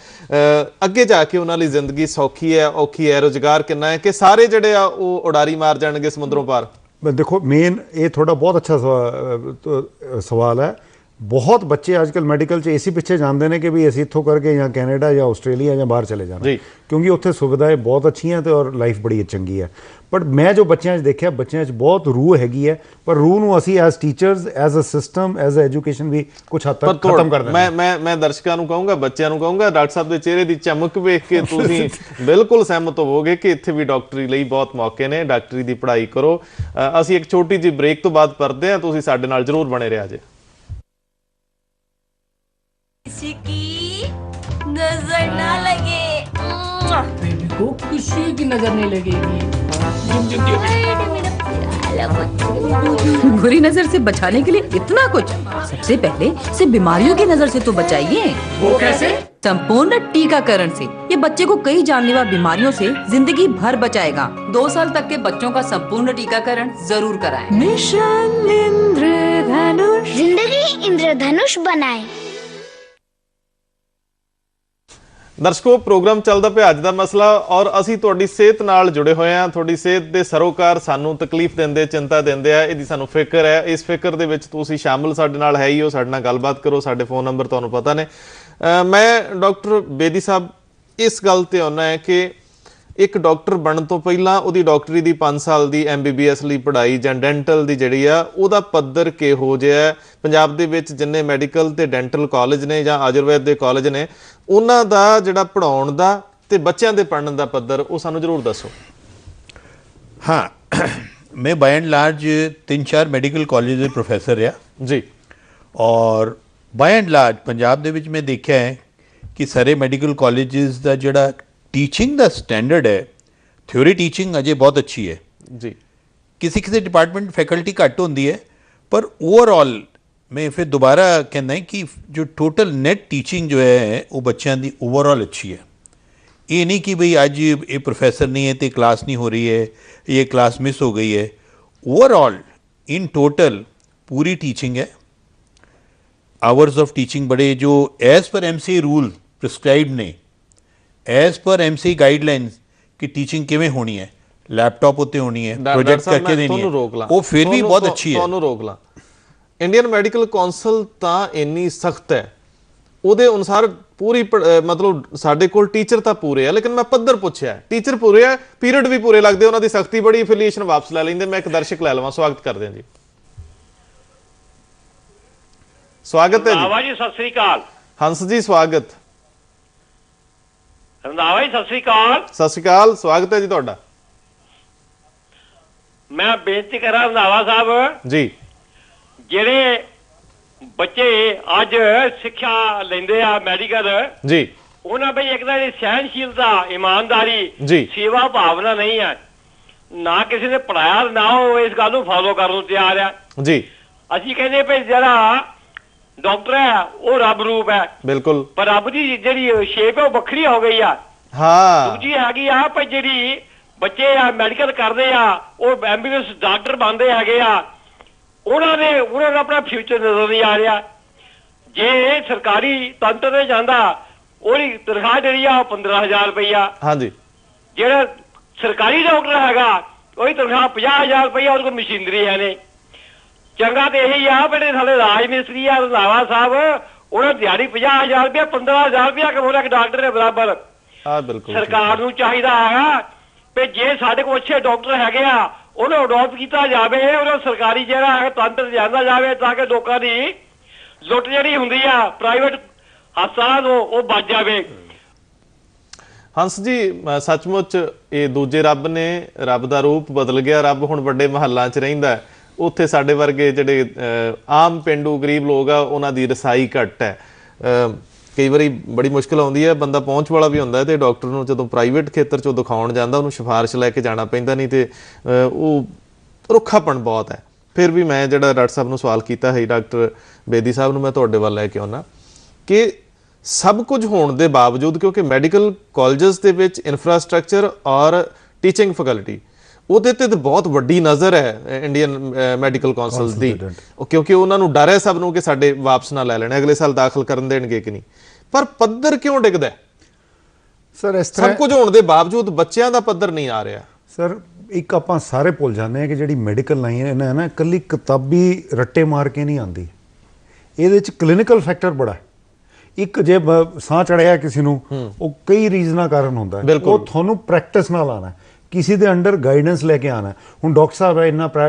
ਅੱਗੇ ਜਾ ਕੇ ਉਹਨਾਂ ਲਈ ਜ਼ਿੰਦਗੀ ਸੌਖੀ ਹੈ ਔਖੀ ਹੈ, ਰੁਜ਼ਗਾਰ ਕਿੰਨਾ ਹੈ, ਕਿ ਸਾਰੇ ਜਿਹੜੇ ਆ ਉਹ ਉਡਾਰੀ ਮਾਰ ਜਾਣਗੇ ਸਮੁੰਦਰੋਂ ਪਾਰ? ਦੇਖੋ, ਮੇਨ ਇਹ ਤੁਹਾਡਾ ਬਹੁਤ ਅੱਛਾ ਸਵਾਲ ਹੈ। ਬਹੁਤ ਬੱਚੇ ਅੱਜ ਕੱਲ੍ਹ ਮੈਡੀਕਲ 'ਚ ਇਸੇ ਪਿੱਛੇ ਜਾਂਦੇ ਨੇ ਕਿ ਵੀ ਅਸੀਂ ਇੱਥੋਂ ਕਰਕੇ ਜਾਂ ਕੈਨੇਡਾ ਜਾਂ ਆਸਟ੍ਰੇਲੀਆ ਜਾਂ ਬਾਹਰ ਚਲੇ ਜਾਣਾ, ਕਿਉਂਕਿ ਉੱਥੇ ਸੁਵਿਧਾएं ਬਹੁਤ ਅੱਛੀਆਂ ਤੇ ਔਰ ਲਾਈਫ ਬੜੀ ਚੰਗੀ ਹੈ। ਬਟ ਮੈਂ ਜੋ ਬੱਚਿਆਂ 'ਚ ਦੇਖਿਆ, ਬੱਚਿਆਂ 'ਚ ਬਹੁਤ ਰੂਹ ਹੈਗੀ ਹੈ, ਪਰ ਰੂਹ ਨੂੰ ਅਸੀਂ as teachers, as a system, as a education ਵੀ ਕੁਛ ਹੱਦ ਤੱਕ ਖਤਮ ਕਰ ਦਿੰਦੇ। ਮੈਂ ਦਰਸ਼ਕਾਂ ਨੂੰ ਕਹੂੰਗਾ, ਬੱਚਿਆਂ ਨੂੰ ਕਹੂੰਗਾ, ਡਾਕਟਰ ਸਾਹਿਬ ਦੇ ਚਿਹਰੇ ਦੀ ਚਮਕ ਵੇਖ ਕੇ ਤੁਸੀਂ ਬਿਲਕੁਲ ਸਹਿਮਤ ਹੋਵੋਗੇ ਕਿ ਇੱਥੇ ਵੀ ਡਾਕਟਰੀ ਲਈ ਬਹੁਤ ਮੌਕੇ ਨੇ, ਡਾਕਟਰੀ ਦੀ ਪੜ੍ਹਾਈ ਕਰੋ। ਅਸੀਂ ਇੱਕ ਛੋਟੀ ਜਿਹੀ ਬ੍ਰੇਕ ਤੋਂ ਬਾਅਦ ਪਰਦੇ ਹਾਂ, ਤੁਸੀਂ ਸਾਡੇ ਨਾਲ ਜ਼ਰੂਰ ਬਣੇ ਰਿਹਾ ਜੇ। किसी की नजर ना लगे, बेबी को किसी की नजर नहीं लगेगी। बुरी नजर से बचाने के लिए इतना कुछ। सबसे पहले से बीमारियों की नजर से तो बचाइए। वो कैसे? संपूर्ण टीकाकरण से ये बच्चे को कई जानलेवा बीमारियों से जिंदगी भर बचाएगा। 2 साल तक के बच्चों का संपूर्ण टीकाकरण जरूर कराएं। मिशन इंद्रधनुष, जिंदगी इंद्रधनुष बनाए। ਦਰਸ਼ਕੋ, ਪ੍ਰੋਗਰਾਮ ਚੱਲਦਾ ਪਿਆ ਅੱਜ ਦਾ ਮਸਲਾ, ਔਰ ਅਸੀਂ ਤੁਹਾਡੀ ਸਿਹਤ ਨਾਲ ਜੁੜੇ ਹੋਏ ਹਾਂ। ਤੁਹਾਡੀ ਸਿਹਤ ਦੇ ਸਰੋਕਾਰ ਸਾਨੂੰ ਤਕਲੀਫ ਦਿੰਦੇ, ਚਿੰਤਾ ਦਿੰਦੇ ਆ, ਇਹਦੀ ਸਾਨੂੰ ਫਿਕਰ ਹੈ। ਇਸ ਫਿਕਰ ਦੇ ਵਿੱਚ ਤੁਸੀਂ ਸ਼ਾਮਲ ਸਾਡੇ ਨਾਲ ਹੈ ਹੀ ਹੋ, ਸਾਡੇ ਨਾਲ ਗੱਲਬਾਤ ਕਰੋ। ਸਾਡੇ ਫੋਨ ਨੰਬਰ ਤੁਹਾਨੂੰ ਪਤਾ ਨੇ। ਮੈਂ ਡਾਕਟਰ ਬੇਦੀ ਸਾਹਿਬ ਇਸ ਗੱਲ ਤੇ ਆਉਣਾ ਹੈ ਕਿ ਇੱਕ ਡਾਕਟਰ ਬਣਨ ਤੋਂ ਪਹਿਲਾਂ ਉਹਦੀ ਡਾਕਟਰੀ ਦੀ 5 ਸਾਲ ਦੀ MBBS ਲਈ ਪੜ੍ਹਾਈ ਜਾਂ ਡੈਂਟਲ ਦੀ ਜਿਹੜੀ ਆ ਉਹਦਾ ਪੱਧਰ ਕਿਹੋ ਜਿਹਾ? ਪੰਜਾਬ ਦੇ ਵਿੱਚ ਜਿੰਨੇ ਮੈਡੀਕਲ ਤੇ ਡੈਂਟਲ ਕਾਲਜ ਨੇ ਜਾਂ ਆਯੁਰਵੈਦ ਦੇ ਕਾਲਜ ਨੇ, ਉਹਨਾਂ ਦਾ ਜਿਹੜਾ ਪੜ੍ਹਾਉਣ ਦਾ ਤੇ ਬੱਚਿਆਂ ਦੇ ਪੜ੍ਹਨ ਦਾ ਪੱਧਰ, ਉਹ ਸਾਨੂੰ ਜ਼ਰੂਰ ਦੱਸੋ। हाँ, मैं by and large 3-4 medical college ਦੇ ਪ੍ਰੋਫੈਸਰ ਰਿਹਾ ਜੀ, ਔਰ ਬਾय एंड ਲਾਰਜ ਪੰਜਾਬ ਦੇ ਵਿੱਚ ਮੈਂ ਦੇਖਿਆ ਹੈ ਕਿ ਸਾਰੇ ਮੈਡੀਕਲ ਕਾਲਜਸ ਦਾ ਜਿਹੜਾ ਟੀਚਿੰਗ ਦਾ ਸਟੈਂਡਰਡ ਹੈ, ਥਿਓਰੀ ਟੀਚਿੰਗ ਅਜੇ ਬਹੁਤ ਅੱਛੀ ਹੈ। ਜੀ ਕਿਸੇ ਕਿਸੇ ਡਿਪਾਰਟਮੈਂਟ ਫੈਕਲਟੀ ਘੱਟ ਹੁੰਦੀ ਹੈ, ਪਰ ਓਵਰਆਲ मैं फिर दोबारा कहना है कि जो टोटल नेट टीचिंग जो है वो बच्चों की ओवरऑल अच्छी है। ये नहीं कि भाई आज ये प्रोफेसर नहीं है तो क्लास नहीं हो रही है, ये क्लास मिस हो गई है। ओवरऑल इन टोटल पूरी टीचिंग है। आवर्स ऑफ टीचिंग बड़े जो as per MCA rule prescribe ने, एज़ पर MCA गाइडलाइंस कि टीचिंग किमें होनी है, लैपटॉप उत्ते होनी है, प्रोजेक्ट करके देनी है, वो फिर भी बहुत अच्छी है। रोक ला इंडियन मैडिकल कौंसल ਤਾਂ ਇੰਨੀ ਸਖਤ ਹੈ, ਉਹਦੇ ਅਨੁਸਾਰ ਪੂਰੀ ਮਤਲਬ ਸਾਡੇ ਕੋਲ ਟੀਚਰ ਤਾਂ ਪੂਰੇ ਆ, ਲੇਕਿਨ ਮੈਂ ਪੱਧਰ ਪੁੱਛਿਆ ਟੀਚਰ ਪੂਰੇ ਆ, ਪੀਰੀਅਡ ਵੀ ਪੂਰੇ ਲੱਗਦੇ, ਉਹਨਾਂ ਦੀ ਸਖਤੀ ਬੜੀ, ਐਫੀਲੀਏਸ਼ਨ ਵਾਪਸ ਲੈ ਲੈਂਦੇ। ਮੈਂ ਇੱਕ ਦਰਸ਼ਕ ਲੈ ਲਵਾਂ, ਸਵਾਗਤ ਕਰਦੇ ਹਾਂ ਜੀ। ਸਵਾਗਤ ਹੈ ਰੰਧਾਵਾ ਜੀ, ਸਤਿ ਸ੍ਰੀ ਅਕਾਲ। ਹੰਸ ਜੀ ਸਵਾਗਤ। ਰੰਧਾਵਾ ਜੀ ਸਤਿ ਸ੍ਰੀ ਅਕਾਲ। ਸਤਿ ਸ੍ਰੀ ਅਕਾਲ, ਸਵਾਗਤ ਹੈ ਜੀ ਤੁਹਾਡਾ। ਮੈਂ ਬੇਨਤੀ ਕਰਾਂ ਰੰਧਾਵਾ ਸਾਹਿਬ ਜੀ, ਜਿਹੜੇ ਬੱਚੇ ਅੱਜ ਸਿੱਖਿਆ ਲੈਂਦੇ ਆ ਮੈਡੀਕਲ ਜੀ, ਉਹਨਾਂ ਵਿੱਚ ਇੱਕ ਤਾਂ ਸਹਿਨਸ਼ੀਲਤਾ, ਇਮਾਨਦਾਰੀ, ਜੀ, ਸੇਵਾ ਭਾਵਨਾ ਨਹੀਂ ਹੈ। ਨਾ ਕਿਸੇ ਨੇ ਪੜਾਇਆ, ਨਾ ਉਹ ਇਸ ਗੱਲ ਨੂੰ ਫਾਲੋ ਕਰਨ ਨੂੰ ਤਿਆਰ ਆ ਜੀ। ਅਸੀਂ ਕਹਿੰਦੇ ਵੀ ਜਿਹੜਾ ਡਾਕਟਰ ਹੈ ਉਹ ਰੱਬ ਰੂਪ ਹੈ, ਬਿਲਕੁਲ, ਪਰ ਰੱਬ ਦੀ ਜਿਹੜੀ ਸ਼ੇਪ ਹੈ ਉਹ ਵੱਖਰੀ ਹੋ ਗਈ ਆ। ਹਾਂ, ਦੂਜੀ ਹੈਗੀ ਆ ਪਰ ਜਿਹੜੀ ਬੱਚੇ ਆ ਮੈਡੀਕਲ ਕਰਦੇ ਆ, ਉਹ MBBS ਡਾਕਟਰ ਬਣਦੇ ਹੈਗੇ ਆ, ਉਹਨਾਂ ਦਾ ਆਪਣਾ ਫਿਊਚਰ ਨਜ਼ਰ ਨਹੀਂ ਆ ਰਿਹਾ। ਜੇ ਸਰਕਾਰੀ ਤੰਤਰ ਤੇ ਜਾਂਦਾ, ਉਹਦੀ ਤਨਖਾਹ ਜਿਹੜੀ ਆ 15,000 ਰੁਪਈਆ। ਹਾਂਜੀ। ਜਿਹੜਾ ਸਰਕਾਰੀ ਡਾਕਟਰ ਹੈਗਾ ਉਹਦੀ ਤਨਖਾਹ 50,000 ਰੁਪਈਆ, ਉਹਦੇ ਕੋਲ ਮਸ਼ੀਨਰੀ ਹੈ ਨੇ। ਚੰਗਾ ਤੇ ਇਹੀ ਆ ਜਿਹੜੇ ਸਾਡੇ ਰਾਜ ਮਿਸਤਰੀ ਆ ਰੰਧਾਵਾ ਸਾਹਿਬ, ਉਹਨਾਂ ਦਿਹਾੜੀ 50,000 ਰੁਪਇਆ 15,000 ਰੁਪਇਆ ਕਮਾਉਂਦਾ ਇੱਕ ਡਾਕਟਰ ਦੇ ਬਰਾਬਰ। ਬਿਲਕੁਲ। ਸਰਕਾਰ ਨੂੰ ਚਾਹੀਦਾ ਹੈਗਾ ਵੀ ਜੇ ਸਾਡੇ ਕੋਲ ਅੱਛੇ ਡਾਕਟਰ ਹੈਗੇ ਆ, ਉਹਨੂੰ ਅਡਾਪਟ ਕੀਤਾ ਜਾਵੇ, ਉਹਦਾ ਸਰਕਾਰੀ ਜਿਹੜਾ ਹੈ ਤੰਤਰ ਜਾਂਦਾ ਜਾਵੇ, ਤਾਂ ਕਿ ਲੋਕਾਂ ਦੀ ਲੁੱਟ ਜਿਹੜੀ ਹੁੰਦੀ ਆ ਪ੍ਰਾਈਵੇਟ ਹਸਪਤਾਲਾਂ ਤੋਂ ਉਹ ਬਚ ਜਾਵੇ। ਹੰਸ ਜੀ, ਸੱਚਮੁੱਚ ਇਹ ਦੂਜੇ ਰੱਬ ਨੇ, ਰੱਬ ਦਾ ਰੂਪ ਬਦਲ ਗਿਆ। ਰੱਬ ਹੁਣ ਵੱਡੇ ਮਹੱਲਾਂ 'ਚ ਰਹਿੰਦਾ, ਉੱਥੇ ਸਾਡੇ ਵਰਗੇ ਜਿਹੜੇ ਆਮ ਪਿੰਡੂ ਗਰੀਬ ਲੋਕ ਆ, ਉਹਨਾਂ ਦੀ ਰਸਾਈ ਘੱਟ ਹੈ। ਕਈ ਵਾਰੀ ਬੜੀ ਮੁਸ਼ਕਿਲ ਆਉਂਦੀ ਹੈ, ਬੰਦਾ ਪਹੁੰਚ ਵਾਲਾ ਵੀ ਹੁੰਦਾ ਤੇ ਡਾਕਟਰ ਨੂੰ ਜਦੋਂ ਪ੍ਰਾਈਵੇਟ ਖੇਤਰ 'ਚੋਂ ਦਿਖਾਉਣ ਜਾਂਦਾ, ਉਹਨੂੰ ਸਿਫਾਰਿਸ਼ ਲੈ ਕੇ ਜਾਣਾ ਪੈਂਦਾ, ਨਹੀਂ ਤੇ ਉਹ ਰੁੱਖਾਪਣ ਬਹੁਤ ਹੈ। ਫਿਰ ਵੀ ਮੈਂ ਜਿਹੜਾ ਡਾਕਟਰ ਸਾਹਿਬ ਨੂੰ ਸਵਾਲ ਕੀਤਾ ਹੈ, ਡਾਕਟਰ ਬੇਦੀ ਸਾਹਿਬ ਨੂੰ ਮੈਂ ਤੁਹਾਡੇ ਵੱਲ ਲੈ ਕੇ ਆਉਣਾ ਕਿ ਸਭ ਕੁਝ ਹੋਣ ਦੇ ਬਾਵਜੂਦ, ਕਿਉਂਕਿ ਮੈਡੀਕਲ ਕਾਲਜਸ ਦੇ ਵਿੱਚ ਇਨਫਰਾਸਟ੍ਰਕਚਰ ਔਰ ਟੀਚਿੰਗ ਫੈਕਲਟੀ ਉਹਦੇ ਤੇ ਬਹੁਤ ਵੱਡੀ ਨਜ਼ਰ ਹੈ ਇੰਡੀਅਨ ਮੈਡੀਕਲ ਕੌਂਸਲ ਦੀ, ਕਿਉਂਕਿ ਉਹਨਾਂ ਨੂੰ ਡਰ ਹੈ ਸਭ ਨੂੰ ਕਿ ਸਾਡੇ ਵਾਪਸ ਨਾ ਲੈ ਲੈਣ, ਅਗਲੇ ਸਾਲ ਦਾਖਲ ਕਰਨ ਦੇਣਗੇ ਕਿ ਨਹੀਂ। ਪਰ ਪੱਧਰ ਕਿਉਂ ਡਿੱਗਦਾ ਸਰ? ਇਸ ਤਰ੍ਹਾਂ ਸਭ ਕੁਝ ਹੋਣ ਦੇ ਬਾਵਜੂਦ ਬੱਚਿਆਂ ਦਾ ਪੱਧਰ ਨਹੀਂ ਆ ਰਿਹਾ। ਸਰ, ਇੱਕ ਆਪਾਂ ਸਾਰੇ ਭੁੱਲ ਜਾਂਦੇ ਹਾਂ ਕਿ ਜਿਹੜੀ ਮੈਡੀਕਲ ਲਾਈਨ ਹੈ ਨਾ, ਇਕੱਲੀ ਕਿਤਾਬੀ ਰੱਟੇ ਮਾਰ ਕੇ ਨਹੀਂ ਆਉਂਦੀ, ਇਹਦੇ 'ਚ ਕਲੀਨਿਕਲ ਫੈਕਟਰ ਬੜਾ ਹੈ। ਇੱਕ ਜੇ ਸਾਹ ਚੜਿਆ ਕਿਸੇ ਨੂੰ, ਉਹ ਕਈ ਰੀਜ਼ਨਾਂ ਕਾਰਨ ਹੁੰਦਾ ਹੈ, ਉਹ ਤੁਹਾਨੂੰ ਪ੍ਰੈਕਟਿਸ ਨਾਲ ਆਉਣਾ, ਕਿਸੇ ਦੇ ਅੰਡਰ ਗਾਈਡੈਂਸ ਲੈ ਕੇ ਆਉਣਾ। ਹੁਣ ਡਾਕਟਰ ਸਾਹਿਬ ਹੈ,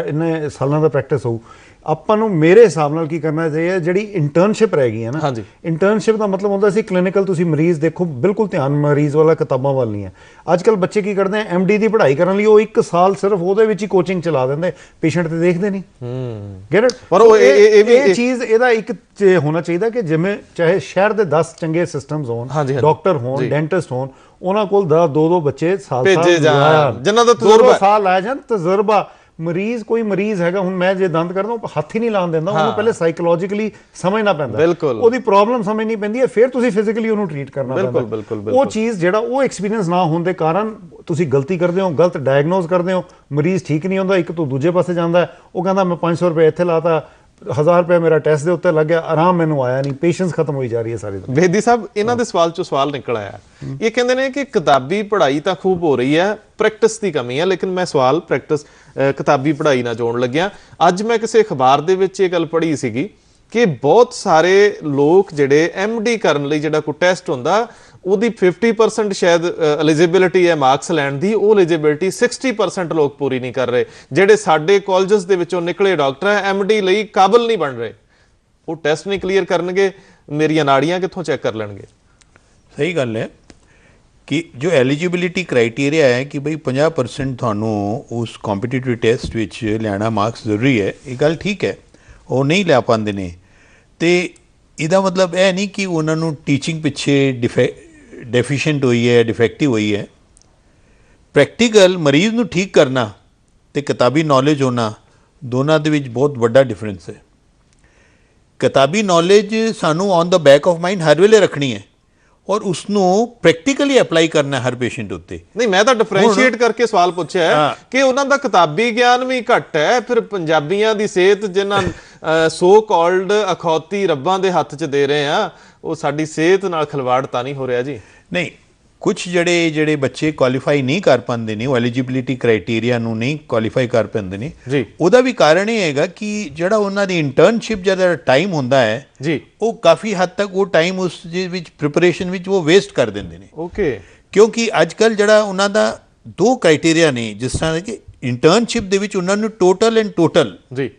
ਇੰਨੇ ਸਾਲਾਂ ਦਾ ਪ੍ਰੈਕਟਿਸ ਹੋਊ, ਆਪਾਂ ਨੂੰ ਮੇਰੇ ਹਿਸਾਬ ਨਾਲ ਕੀ ਕਰਨਾ ਚਾਹੀਦਾ, ਜਿਹੜੀ ਇੰਟਰਨਸ਼ਿਪ ਰਹਿ ਗਈ ਹੈ ਨਾ, ਇੰਟਰਨਸ਼ਿਪ ਦਾ ਮਤਲਬ ਹੁੰਦਾ ਸੀ ਕਲੀਨਿਕਲ ਤੁਸੀਂ ਮਰੀਜ਼ ਦੇਖੋ, ਬਿਲਕੁਲ ਧਿਆਨ ਮਰੀਜ਼ ਵਾਲਾ, ਕਿਤਾਬਾਂ ਵੱਲ ਨਹੀਂ ਹੈ। ਅੱਜ ਕੱਲ੍ਹ ਬੱਚੇ ਕੀ ਕਰਦੇ ਆ, MD ਦੀ ਪੜ੍ਹਾਈ ਕਰਨ ਲਈ ਉਹ 1 ਸਾਲ ਸਿਰਫ ਉਹਦੇ ਵਿੱਚ ਹੀ ਕੋਚਿੰਗ ਚਲਾ ਦਿੰਦੇ, ਪੇਸ਼ੈਂਟ ਤੇ ਦੇਖਦੇ ਨਹੀਂ। ਪਰ ਇਹ ਚੀਜ਼ ਇਹਦਾ ਇੱਕ ਹੋਣਾ ਚਾਹੀਦਾ ਕਿ ਜਿਵੇਂ ਚਾਹੇ ਸ਼ਹਿਰ ਦੇ 10 ਚੰਗੇ ਸਿਸਟਮਸ ਹੋਣ, ਡਾਕਟਰ ਹੋਣ, ਡੈਂਟਿਸਟ ਹੋਣ, ਉਹਨਾਂ ਕੋਲ 2 ਬੱਚੇ ਸਾਲ ਜਿਨ੍ਹਾਂ ਦਾ ਤਜਰਬਾ ਸਾਲ ਆ ਜਾਣ, ਤਜਰਬਾ। ਮਰੀਜ਼ ਕੋਈ ਮਰੀਜ਼ ਹੈਗਾ, ਹੁਣ ਮੈਂ ਜੇ ਦੰਦ ਕਰਦਾ ਹੱਥ ਹੀ ਨਹੀਂ ਲਾਉਣ ਦਿੰਦਾ, ਉਹਨੂੰ ਪਹਿਲੇ ਸਾਈਕੋਲੋਜੀਕਲੀ ਸਮਝਣਾ ਪੈਂਦਾ, ਉਹਦੀ ਪ੍ਰੋਬਲਮ ਸਮਝਣੀ ਪੈਂਦੀ ਹੈ, ਫਿਰ ਤੁਸੀਂ ਫਿਜ਼ੀਕਲੀ ਉਹਨੂੰ ਟ੍ਰੀਟ ਕਰਨਾ ਪੈਂਦਾ। ਉਹ ਚੀਜ਼ ਜਿਹੜਾ ਉਹ ਐਕਸਪੀਰੀਅੰਸ ਨਾ ਹੋਣ ਦੇ ਕਾਰਨ ਤੁਸੀਂ ਗਲਤੀ ਕਰਦੇ ਹੋ, ਗਲਤ ਡਾਇਗਨੋਸ ਕਰਦੇ ਹੋ, ਮਰੀਜ਼ ਠੀਕ ਨਹੀਂ ਹੁੰਦਾ, ਇੱਕ ਤੋਂ ਦੂਜੇ ਪਾਸੇ ਜਾਂਦਾ, ਉਹ ਕਹਿੰਦਾ ਮੈਂ 500 ਰੁਪਏ ਇੱਥੇ ਲਾਤਾ, 1000 ਰੁਪਏ ਮੇਰਾ ਟੈਸਟ ਦੇ ਉੱਤੇ ਲੱਗਿਆ, ਆਰਾਮ ਮੈਨੂੰ ਆਇਆ ਨਹੀਂ, ਪੇਸ਼ੈਂਸ ਖਤਮ ਹੋਈ ਜਾ ਰਹੀ ਹੈ ਸਾਰੀ। ਬੇਦੀ ਸਾਹਿਬ, ਇਹਨਾਂ ਦੇ ਸਵਾਲ ਚੋਂ ਸਵਾਲ ਨਿਕਲ ਆਇਆ, ਇਹ ਕਹਿੰਦੇ ਨੇ ਕਿ ਕਿਤਾਬੀ ਪੜ੍ਹਾਈ ਤਾਂ ਖੂਬ ਹੋ ਰਹੀ ਹੈ, ਪ੍ਰੈਕਟਿਸ ਦੀ ਕਮੀ ਹੈ, ਲੇਕਿਨ ਮੈਂ ਸਵਾਲ ਪ੍ਰੈਕਟਿਸ ਕਿਤਾਬੀ ਪੜ੍ਹਾਈ ਨਾਲ ਜੋੜਨ ਲੱਗਿਆ। ਅੱਜ ਮੈਂ ਕਿਸੇ ਅਖਬਾਰ ਦੇ ਵਿੱਚ ਇਹ ਗੱਲ ਪੜ੍ਹੀ ਸੀਗੀ ਕਿ ਬਹੁਤ ਸਾਰੇ ਲੋਕ ਜਿਹੜੇ MD ਕਰਨ ਲਈ ਜਿਹੜਾ ਕੋਈ ਟੈਸਟ ਹੁੰਦਾ, ਉਹਦੀ 50% ਸ਼ਾਇਦ ਐਲੀਜੀਬਿਲਿਟੀ ਹੈ ਮਾਰਕਸ ਲੈਣ ਦੀ, ਉਹ ਐਲੀਜੀਬਿਲਿਟੀ 60% ਲੋਕ ਪੂਰੀ ਨਹੀਂ ਕਰ ਰਹੇ। ਜਿਹੜੇ ਸਾਡੇ ਕਾਲਜਸ ਦੇ ਵਿੱਚੋਂ ਨਿਕਲੇ ਡਾਕਟਰ ਹੈ, MD ਲਈ ਕਾਬਲ ਨਹੀਂ ਬਣ ਰਹੇ, ਉਹ ਟੈਸਟ ਨਹੀਂ ਕਲੀਅਰ ਕਰਨਗੇ, ਮੇਰੀਆਂ ਨਾੜੀਆਂ ਕਿੱਥੋਂ ਚੈੱਕ ਕਰ ਲੈਣਗੇ? ਸਹੀ ਗੱਲ ਹੈ ਕਿ ਜੋ ਐਲੀਜੀਬਿਲਿਟੀ ਕ੍ਰਾਈਟੇਰੀਆ ਹੈ ਕਿ ਬਈ 50% ਤੁਹਾਨੂੰ ਉਸ ਕੰਪੀਟੀਟਿਵ ਟੈਸਟ ਵਿੱਚ ਲੈਣਾ ਮਾਰਕਸ ਜ਼ਰੂਰੀ ਹੈ, ਇਹ ਗੱਲ ਠੀਕ ਹੈ, ਉਹ ਨਹੀਂ ਲੈ ਪਾਉਂਦੇ ਨੇ। ਅਤੇ ਇਹਦਾ ਮਤਲਬ ਇਹ ਨਹੀਂ ਕਿ ਉਹਨਾਂ ਨੂੰ ਟੀਚਿੰਗ ਪਿੱਛੇ ਡੈਫੀਸ਼ੀਐਂਟ ਹੋਈ ਹੈ, ਡਿਫੈਕਟਿਵ ਹੋਈ ਹੈ। ਪ੍ਰੈਕਟੀਕਲ ਮਰੀਜ਼ ਨੂੰ ਠੀਕ ਕਰਨਾ ਤੇ ਕਿਤਾਬੀ ਨੌਲੇਜ ਹੋਣਾ, ਦੋਨਾਂ ਦੇ ਵਿੱਚ ਬਹੁਤ ਵੱਡਾ ਡਿਫਰੈਂਸ ਹੈ। ਕਿਤਾਬੀ ਨੌਲੇਜ ਸਾਨੂੰ on the back of mind ਹਰ ਵੇਲੇ ਰੱਖਣੀ ਹੈ ਔਰ ਉਸ ਨੂੰ ਪ੍ਰੈਕਟੀਕਲੀ ਅਪਲਾਈ ਕਰਨਾ ਹਰ ਪੇਸ਼ੈਂਟ ਉੱਤੇ। ਨਹੀਂ, ਮੈਂ ਤਾਂ ਡਿਫਰੈਂਸ਼ੀਏਟ ਕਰਕੇ ਸਵਾਲ ਪੁੱਛਿਆ ਹੈ ਕਿ ਉਹਨਾਂ ਦਾ ਕਿਤਾਬੀ ਗਿਆਨ ਵੀ ਘੱਟ ਹੈ, ਫਿਰ ਪੰਜਾਬੀਆਂ ਦੀ ਸਿਹਤ ਜਿਨ੍ਹਾਂ ਸੋ ਕਾਲਡ ਅਖੌਤੀ ਰੱਬਾਂ ਦੇ ਹੱਥ 'ਚ ਦੇ ਰਹੇ ਆ, ਉਹ ਸਾਡੀ ਸਿਹਤ ਨਾਲ ਖਿਲਵਾੜ ਤਾਂ ਨਹੀਂ ਹੋ ਰਿਹਾ ਜੀ? ਨਹੀਂ, ਕੁਝ ਜਿਹੜੇ ਬੱਚੇ ਕੁਆਲੀਫਾਈ ਨਹੀਂ ਕਰ ਪਾਉਂਦੇ ਨੇ, ਉਹ ਐਲੀਜੀਬਿਲਿਟੀ ਕ੍ਰਾਈਟੇਰੀਆ ਨੂੰ ਨਹੀਂ ਕੁਆਲੀਫਾਈ ਕਰ ਪਾਉਂਦੇ ਨੇ ਜੀ, ਉਹਦਾ ਵੀ ਕਾਰਨ ਇਹ ਹੈਗਾ ਕਿ ਜਿਹੜਾ ਉਹਨਾਂ ਦੀ ਇੰਟਰਨਸ਼ਿਪ ਜਿਹੜਾ ਟਾਈਮ ਹੁੰਦਾ ਹੈ ਜੀ, ਉਹ ਕਾਫੀ ਹੱਦ ਤੱਕ ਉਹ ਟਾਈਮ ਉਸ ਦੇ ਵਿੱਚ ਪ੍ਰਿਪਰੇਸ਼ਨ ਵਿੱਚ ਉਹ ਵੇਸਟ ਕਰ ਦਿੰਦੇ ਨੇ। ਓਕੇ, ਕਿਉਂਕਿ ਅੱਜ ਕੱਲ੍ਹ ਜਿਹੜਾ ਉਹਨਾਂ ਦਾ 2 ਕ੍ਰਾਈਟੇਰੀਆ ਨੇ, ਜਿਸ ਤਰ੍ਹਾਂ ਕਿ ਇੰਟਰਨਸ਼ਿਪ ਦੇ ਵਿੱਚ ਉਹਨਾਂ ਨੂੰ ਟੋਟਲ ਜੀ,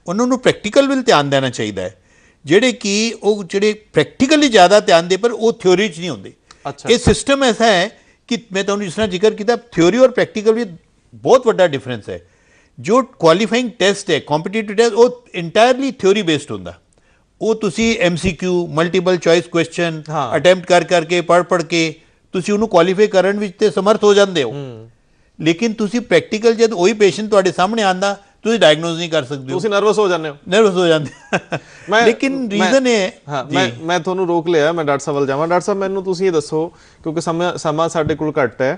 ਉਹਨਾਂ ਨੂੰ ਪ੍ਰੈਕਟੀਕਲ ਵੱਲ ਧਿਆਨ ਦੇਣਾ ਚਾਹੀਦਾ ਹੈ, ਜਿਹੜੇ ਪ੍ਰੈਕਟੀਕਲੀ ਜ਼ਿਆਦਾ ਧਿਆਨ ਦੇ ਪਰ ਉਹ ਥਿਓਰੀ 'ਚ ਨਹੀਂ ਹੁੰਦੇ। ਇਹ ਸਿਸਟਮ ਐਸਾ ਹੈ ਕਿ ਮੈਂ ਤੁਹਾਨੂੰ ਜਿਸ ਤਰ੍ਹਾਂ ਜ਼ਿਕਰ ਕੀਤਾ, ਥਿਓਰੀ ਔਰ ਪ੍ਰੈਕਟੀਕਲ ਵਿੱਚ ਬਹੁਤ ਵੱਡਾ ਡਿਫਰੈਂਸ ਹੈ। ਜੋ ਕੁਆਲੀਫਾਈਂਗ ਟੈਸਟ ਹੈ, ਕੰਪੀਟੀਟਿਵ ਟੈਸਟ, ਉਹ ਇੰਟਾਇਰਲੀ ਥਿਓਰੀ ਬੇਸਡ ਹੁੰਦਾ। ਉਹ ਤੁਸੀਂ MCQ multiple choice question attempt ਕਰਕੇ ਪੜ੍ਹ ਕੇ ਤੁਸੀਂ ਉਹਨੂੰ ਕੁਆਲੀਫਾਈ ਕਰਨ ਵਿੱਚ ਤੇ ਸਮਰਥ ਹੋ ਜਾਂਦੇ ਹੋ, ਲੇਕਿਨ ਤੁਸੀਂ ਪ੍ਰੈਕਟੀਕਲ ਜਦ ਉਹੀ ਪੇਸ਼ੈਂਟ ਤੁਹਾਡੇ ਸਾਹਮਣੇ ਆਂਦਾ ਤੁਸੀਂ ਡਾਇਗਨੋਸ ਨਹੀਂ ਕਰ ਸਕਦੇ, ਤੁਸੀਂ ਨਰਵਸ ਹੋ ਜਾਂਦੇ ਹੋ। ਲੇਕਿਨ ਰੀਜ਼ਨ ਇਹ ਹੈ, ਮੈਂ ਤੁਹਾਨੂੰ ਰੋਕ ਲਿਆ, ਮੈਂ ਡਾਕਟਰ ਸਾਹਿਬ ਵੱਲ ਜਾਵਾਂ। ਡਾਕਟਰ ਸਾਹਿਬ, ਮੈਨੂੰ ਤੁਸੀਂ ਇਹ ਦੱਸੋ, ਕਿਉਂਕਿ ਸਮਾਂ ਸਾਡੇ ਕੋਲ ਘੱਟ ਹੈ,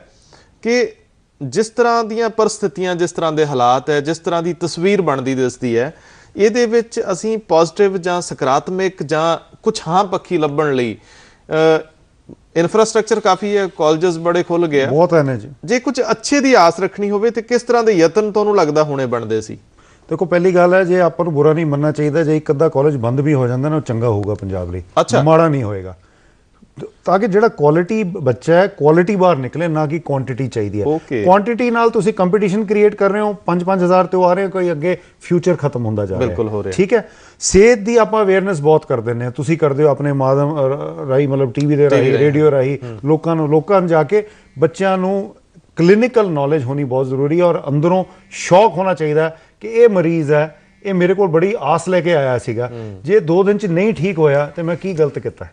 ਕਿ ਜਿਸ ਤਰ੍ਹਾਂ ਦੀਆਂ ਪਰਿਸਥਿਤੀਆਂ, ਜਿਸ ਤਰ੍ਹਾਂ ਦੇ ਹਾਲਾਤ ਹੈ, ਜਿਸ ਤਰ੍ਹਾਂ ਦੀ ਤਸਵੀਰ ਬਣਦੀ ਦਿਸਦੀ ਹੈ, ਇਹਦੇ ਵਿੱਚ ਅਸੀਂ ਪੋਜ਼ਿਟਿਵ ਜਾਂ ਸਕਾਰਾਤਮਕ ਜਾਂ ਕੁਝ ਹਾਂ ਪੱਖੀ ਲੱਭਣ ਲਈ ਇਨਫਰਾਸਟ੍ਰਕਚਰ ਕਾਫੀ ਹੈ, ਕਾਲਜਸ ਬੜੇ ਖੁੱਲ ਗਏ, ਬਹੁਤ ਹੈ ਨੇ ਜੀ। ਜੇ ਕੁਝ ਅੱਛੇ ਦੀ ਆਸ ਰੱਖਣੀ ਹੋਵੇ ਤੇ ਕਿਸ ਤਰ੍ਹਾਂ ਦੇ ਯਤਨ ਤੁਹਾਨੂੰ ਲੱਗਦਾ ਹੋਣੇ ਬਣਦੇ ਸੀ? ਦੇਖੋ, ਪਹਿਲੀ ਗੱਲ ਹੈ, ਜੇ ਆਪਾਂ ਨੂੰ ਬੁਰਾ ਨਹੀਂ ਮੰਨਣਾ ਚਾਹੀਦਾ, ਜੇ ਇੱਕ ਅੱਧਾ ਕਾਲਜ ਬੰਦ ਵੀ ਹੋ ਜਾਂਦਾ ਨਾ, ਉਹ ਚੰਗਾ ਹੋਊਗਾ ਪੰਜਾਬ ਲਈ, ਮਾੜਾ ਨਹੀਂ ਹੋਏਗਾ, ਤਾਂ ਕਿ ਜਿਹੜਾ ਕੁਆਲਿਟੀ ਬੱਚਾ ਹੈ, ਕੁਆਲਿਟੀ ਬਾਹਰ ਨਿਕਲੇ, ਨਾ ਕਿ ਕੁਆਂਟੀਟੀ ਚਾਹੀਦੀ ਹੈ। ਕੁਆਂਟੀਟੀ ਨਾਲ ਤੁਸੀਂ ਕੰਪੀਟੀਸ਼ਨ ਕ੍ਰੀਏਟ ਕਰ ਰਹੇ ਹੋ, 5-5000 ਤੇ ਉਹ ਆ ਰਹੇ ਹੋ, ਕੋਈ ਅੱਗੇ ਫਿਊਚਰ ਖਤਮ ਹੁੰਦਾ ਜਾ ਰਿਹਾ। ਬਿਲਕੁਲ ਹੋ ਰਿਹਾ। ਠੀਕ ਹੈ, ਸਿਹਤ ਦੀ ਆਪਾਂ ਅਵੇਅਰਨੈਸ ਬਹੁਤ ਕਰ ਦਿੰਦੇ ਹਾਂ, ਤੁਸੀਂ ਕਰਦੇ ਹੋ ਆਪਣੇ ਮਾਧਿਅਮ ਰਾਹੀਂ, ਮਤਲਬ ਟੀਵੀ ਦੇ ਰਾਹੀਂ, ਰੇਡੀਓ ਰਾਹੀਂ, ਲੋਕਾਂ ਨੂੰ ਜਾ ਕੇ ਬੱਚਿਆਂ ਨੂੰ ਕਲੀਨਿਕਲ ਨੌਲੇਜ ਹੋਣੀ ਬਹੁਤ ਜ਼ਰੂਰੀ ਹੈ, ਔਰ ਅੰਦਰੋਂ ਸ਼ੌਕ ਹੋਣਾ ਚਾਹੀਦਾ ਕਿ ਇਹ ਮਰੀਜ਼ ਹੈ, ਇਹ ਮੇਰੇ ਕੋਲ ਬੜੀ ਆਸ ਲੈ ਕੇ ਆਇਆ ਸੀਗਾ, ਜੇ 2 ਦਿਨ 'ਚ ਨਹੀਂ ਠੀਕ ਹੋਇਆ ਤੇ ਮੈਂ ਕੀ ਗਲਤ ਕੀਤਾ,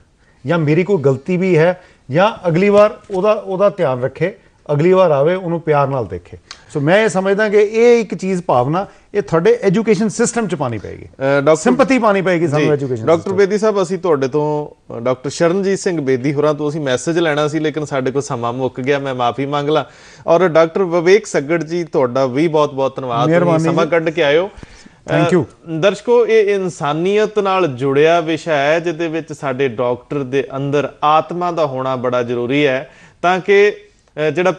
ਜਾਂ ਮੇਰੀ ਕੋਈ ਗਲਤੀ ਵੀ ਹੈ, ਜਾਂ ਅਗਲੀ ਵਾਰ ਉਹਦਾ ਧਿਆਨ ਰੱਖੇ, ਅਗਲੀ ਵਾਰ ਆਵੇ, ਉਹਨੂੰ ਪਿਆਰ ਨਾਲ ਦੇਖੇ। ਸੋ ਮੈਂ ਇਹ ਸਮਝਦਾ ਕਿ ਇਹ ਇੱਕ ਚੀਜ਼ ਭਾਵਨਾ ਇਹ ਤੁਹਾਡੇ ਐਜੂਕੇਸ਼ਨ ਸਿਸਟਮ 'ਚ ਪਾਣੀ ਪਏਗੀ, ਸਿੰਪੈਥੀ ਪਾਣੀ ਪਏਗੀ ਸਾਨੂੰ ਐਜੂਕੇਸ਼ਨ। ਡਾਕਟਰ ਬੇਦੀ ਸਾਹਿਬ, ਅਸੀਂ ਤੁਹਾਡੇ ਤੋਂ, ਡਾਕਟਰ ਸ਼ਰਨਜੀਤ ਸਿੰਘ ਬੇਦੀ ਹੋਰਾਂ ਤੋਂ ਅਸੀਂ ਮੈਸੇਜ ਲੈਣਾ ਸੀ, ਲੇਕਿਨ ਸਾਡੇ ਕੋਲ ਸਮਾਂ ਮੁੱਕ ਗਿਆ, ਮੈਂ ਮਾਫੀ ਮੰਗ ਲਾਂ। ਔਰ ਡਾਕਟਰ ਵਿਵੇਕ ਸੱਗੜ ਜੀ, ਤੁਹਾਡਾ ਵੀ ਬਹੁਤ ਬਹੁਤ ਧੰਨਵਾਦ, ਸਮਾਂ ਕੱਢ ਕੇ ਆਇਓ। Thank you. ਦਰਸ਼ਕੋ, ਇਹ ਇਨਸਾਨੀਅਤ ਨਾਲ ਜੁੜਿਆ ਵਿਸ਼ਾ ਹੈ, ਜਿਹਦੇ ਵਿੱਚ ਸਾਡੇ ਡਾਕਟਰ ਦੇ ਅੰਦਰ ਆਤਮਾ ਦਾ ਹੋਣਾ ਬੜਾ ਜ਼ਰੂਰੀ ਹੈ, ਤਾਂ ਕਿ ਜਿਹੜਾ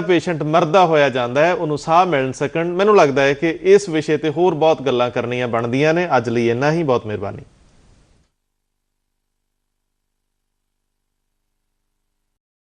ਪੇਸ਼ੈਂਟ ਮਰਦਾ ਹੋਇਆ ਜਾਂਦਾ ਹੈ, ਉਹਨੂੰ ਸਾਹ ਮਿਲ ਸਕਣ। ਮੈਨੂੰ ਲੱਗਦਾ ਹੈ ਕਿ ਇਸ ਵਿਸ਼ੇ ਤੇ ਹੋਰ ਬਹੁਤ ਗੱਲਾਂ ਕਰਨੀਆਂ ਬਣਦੀਆਂ ਨੇ। ਅੱਜ ਲਈ ਇੰਨਾ ਹੀ, ਬਹੁਤ ਮਿਹਰਬਾਨੀ।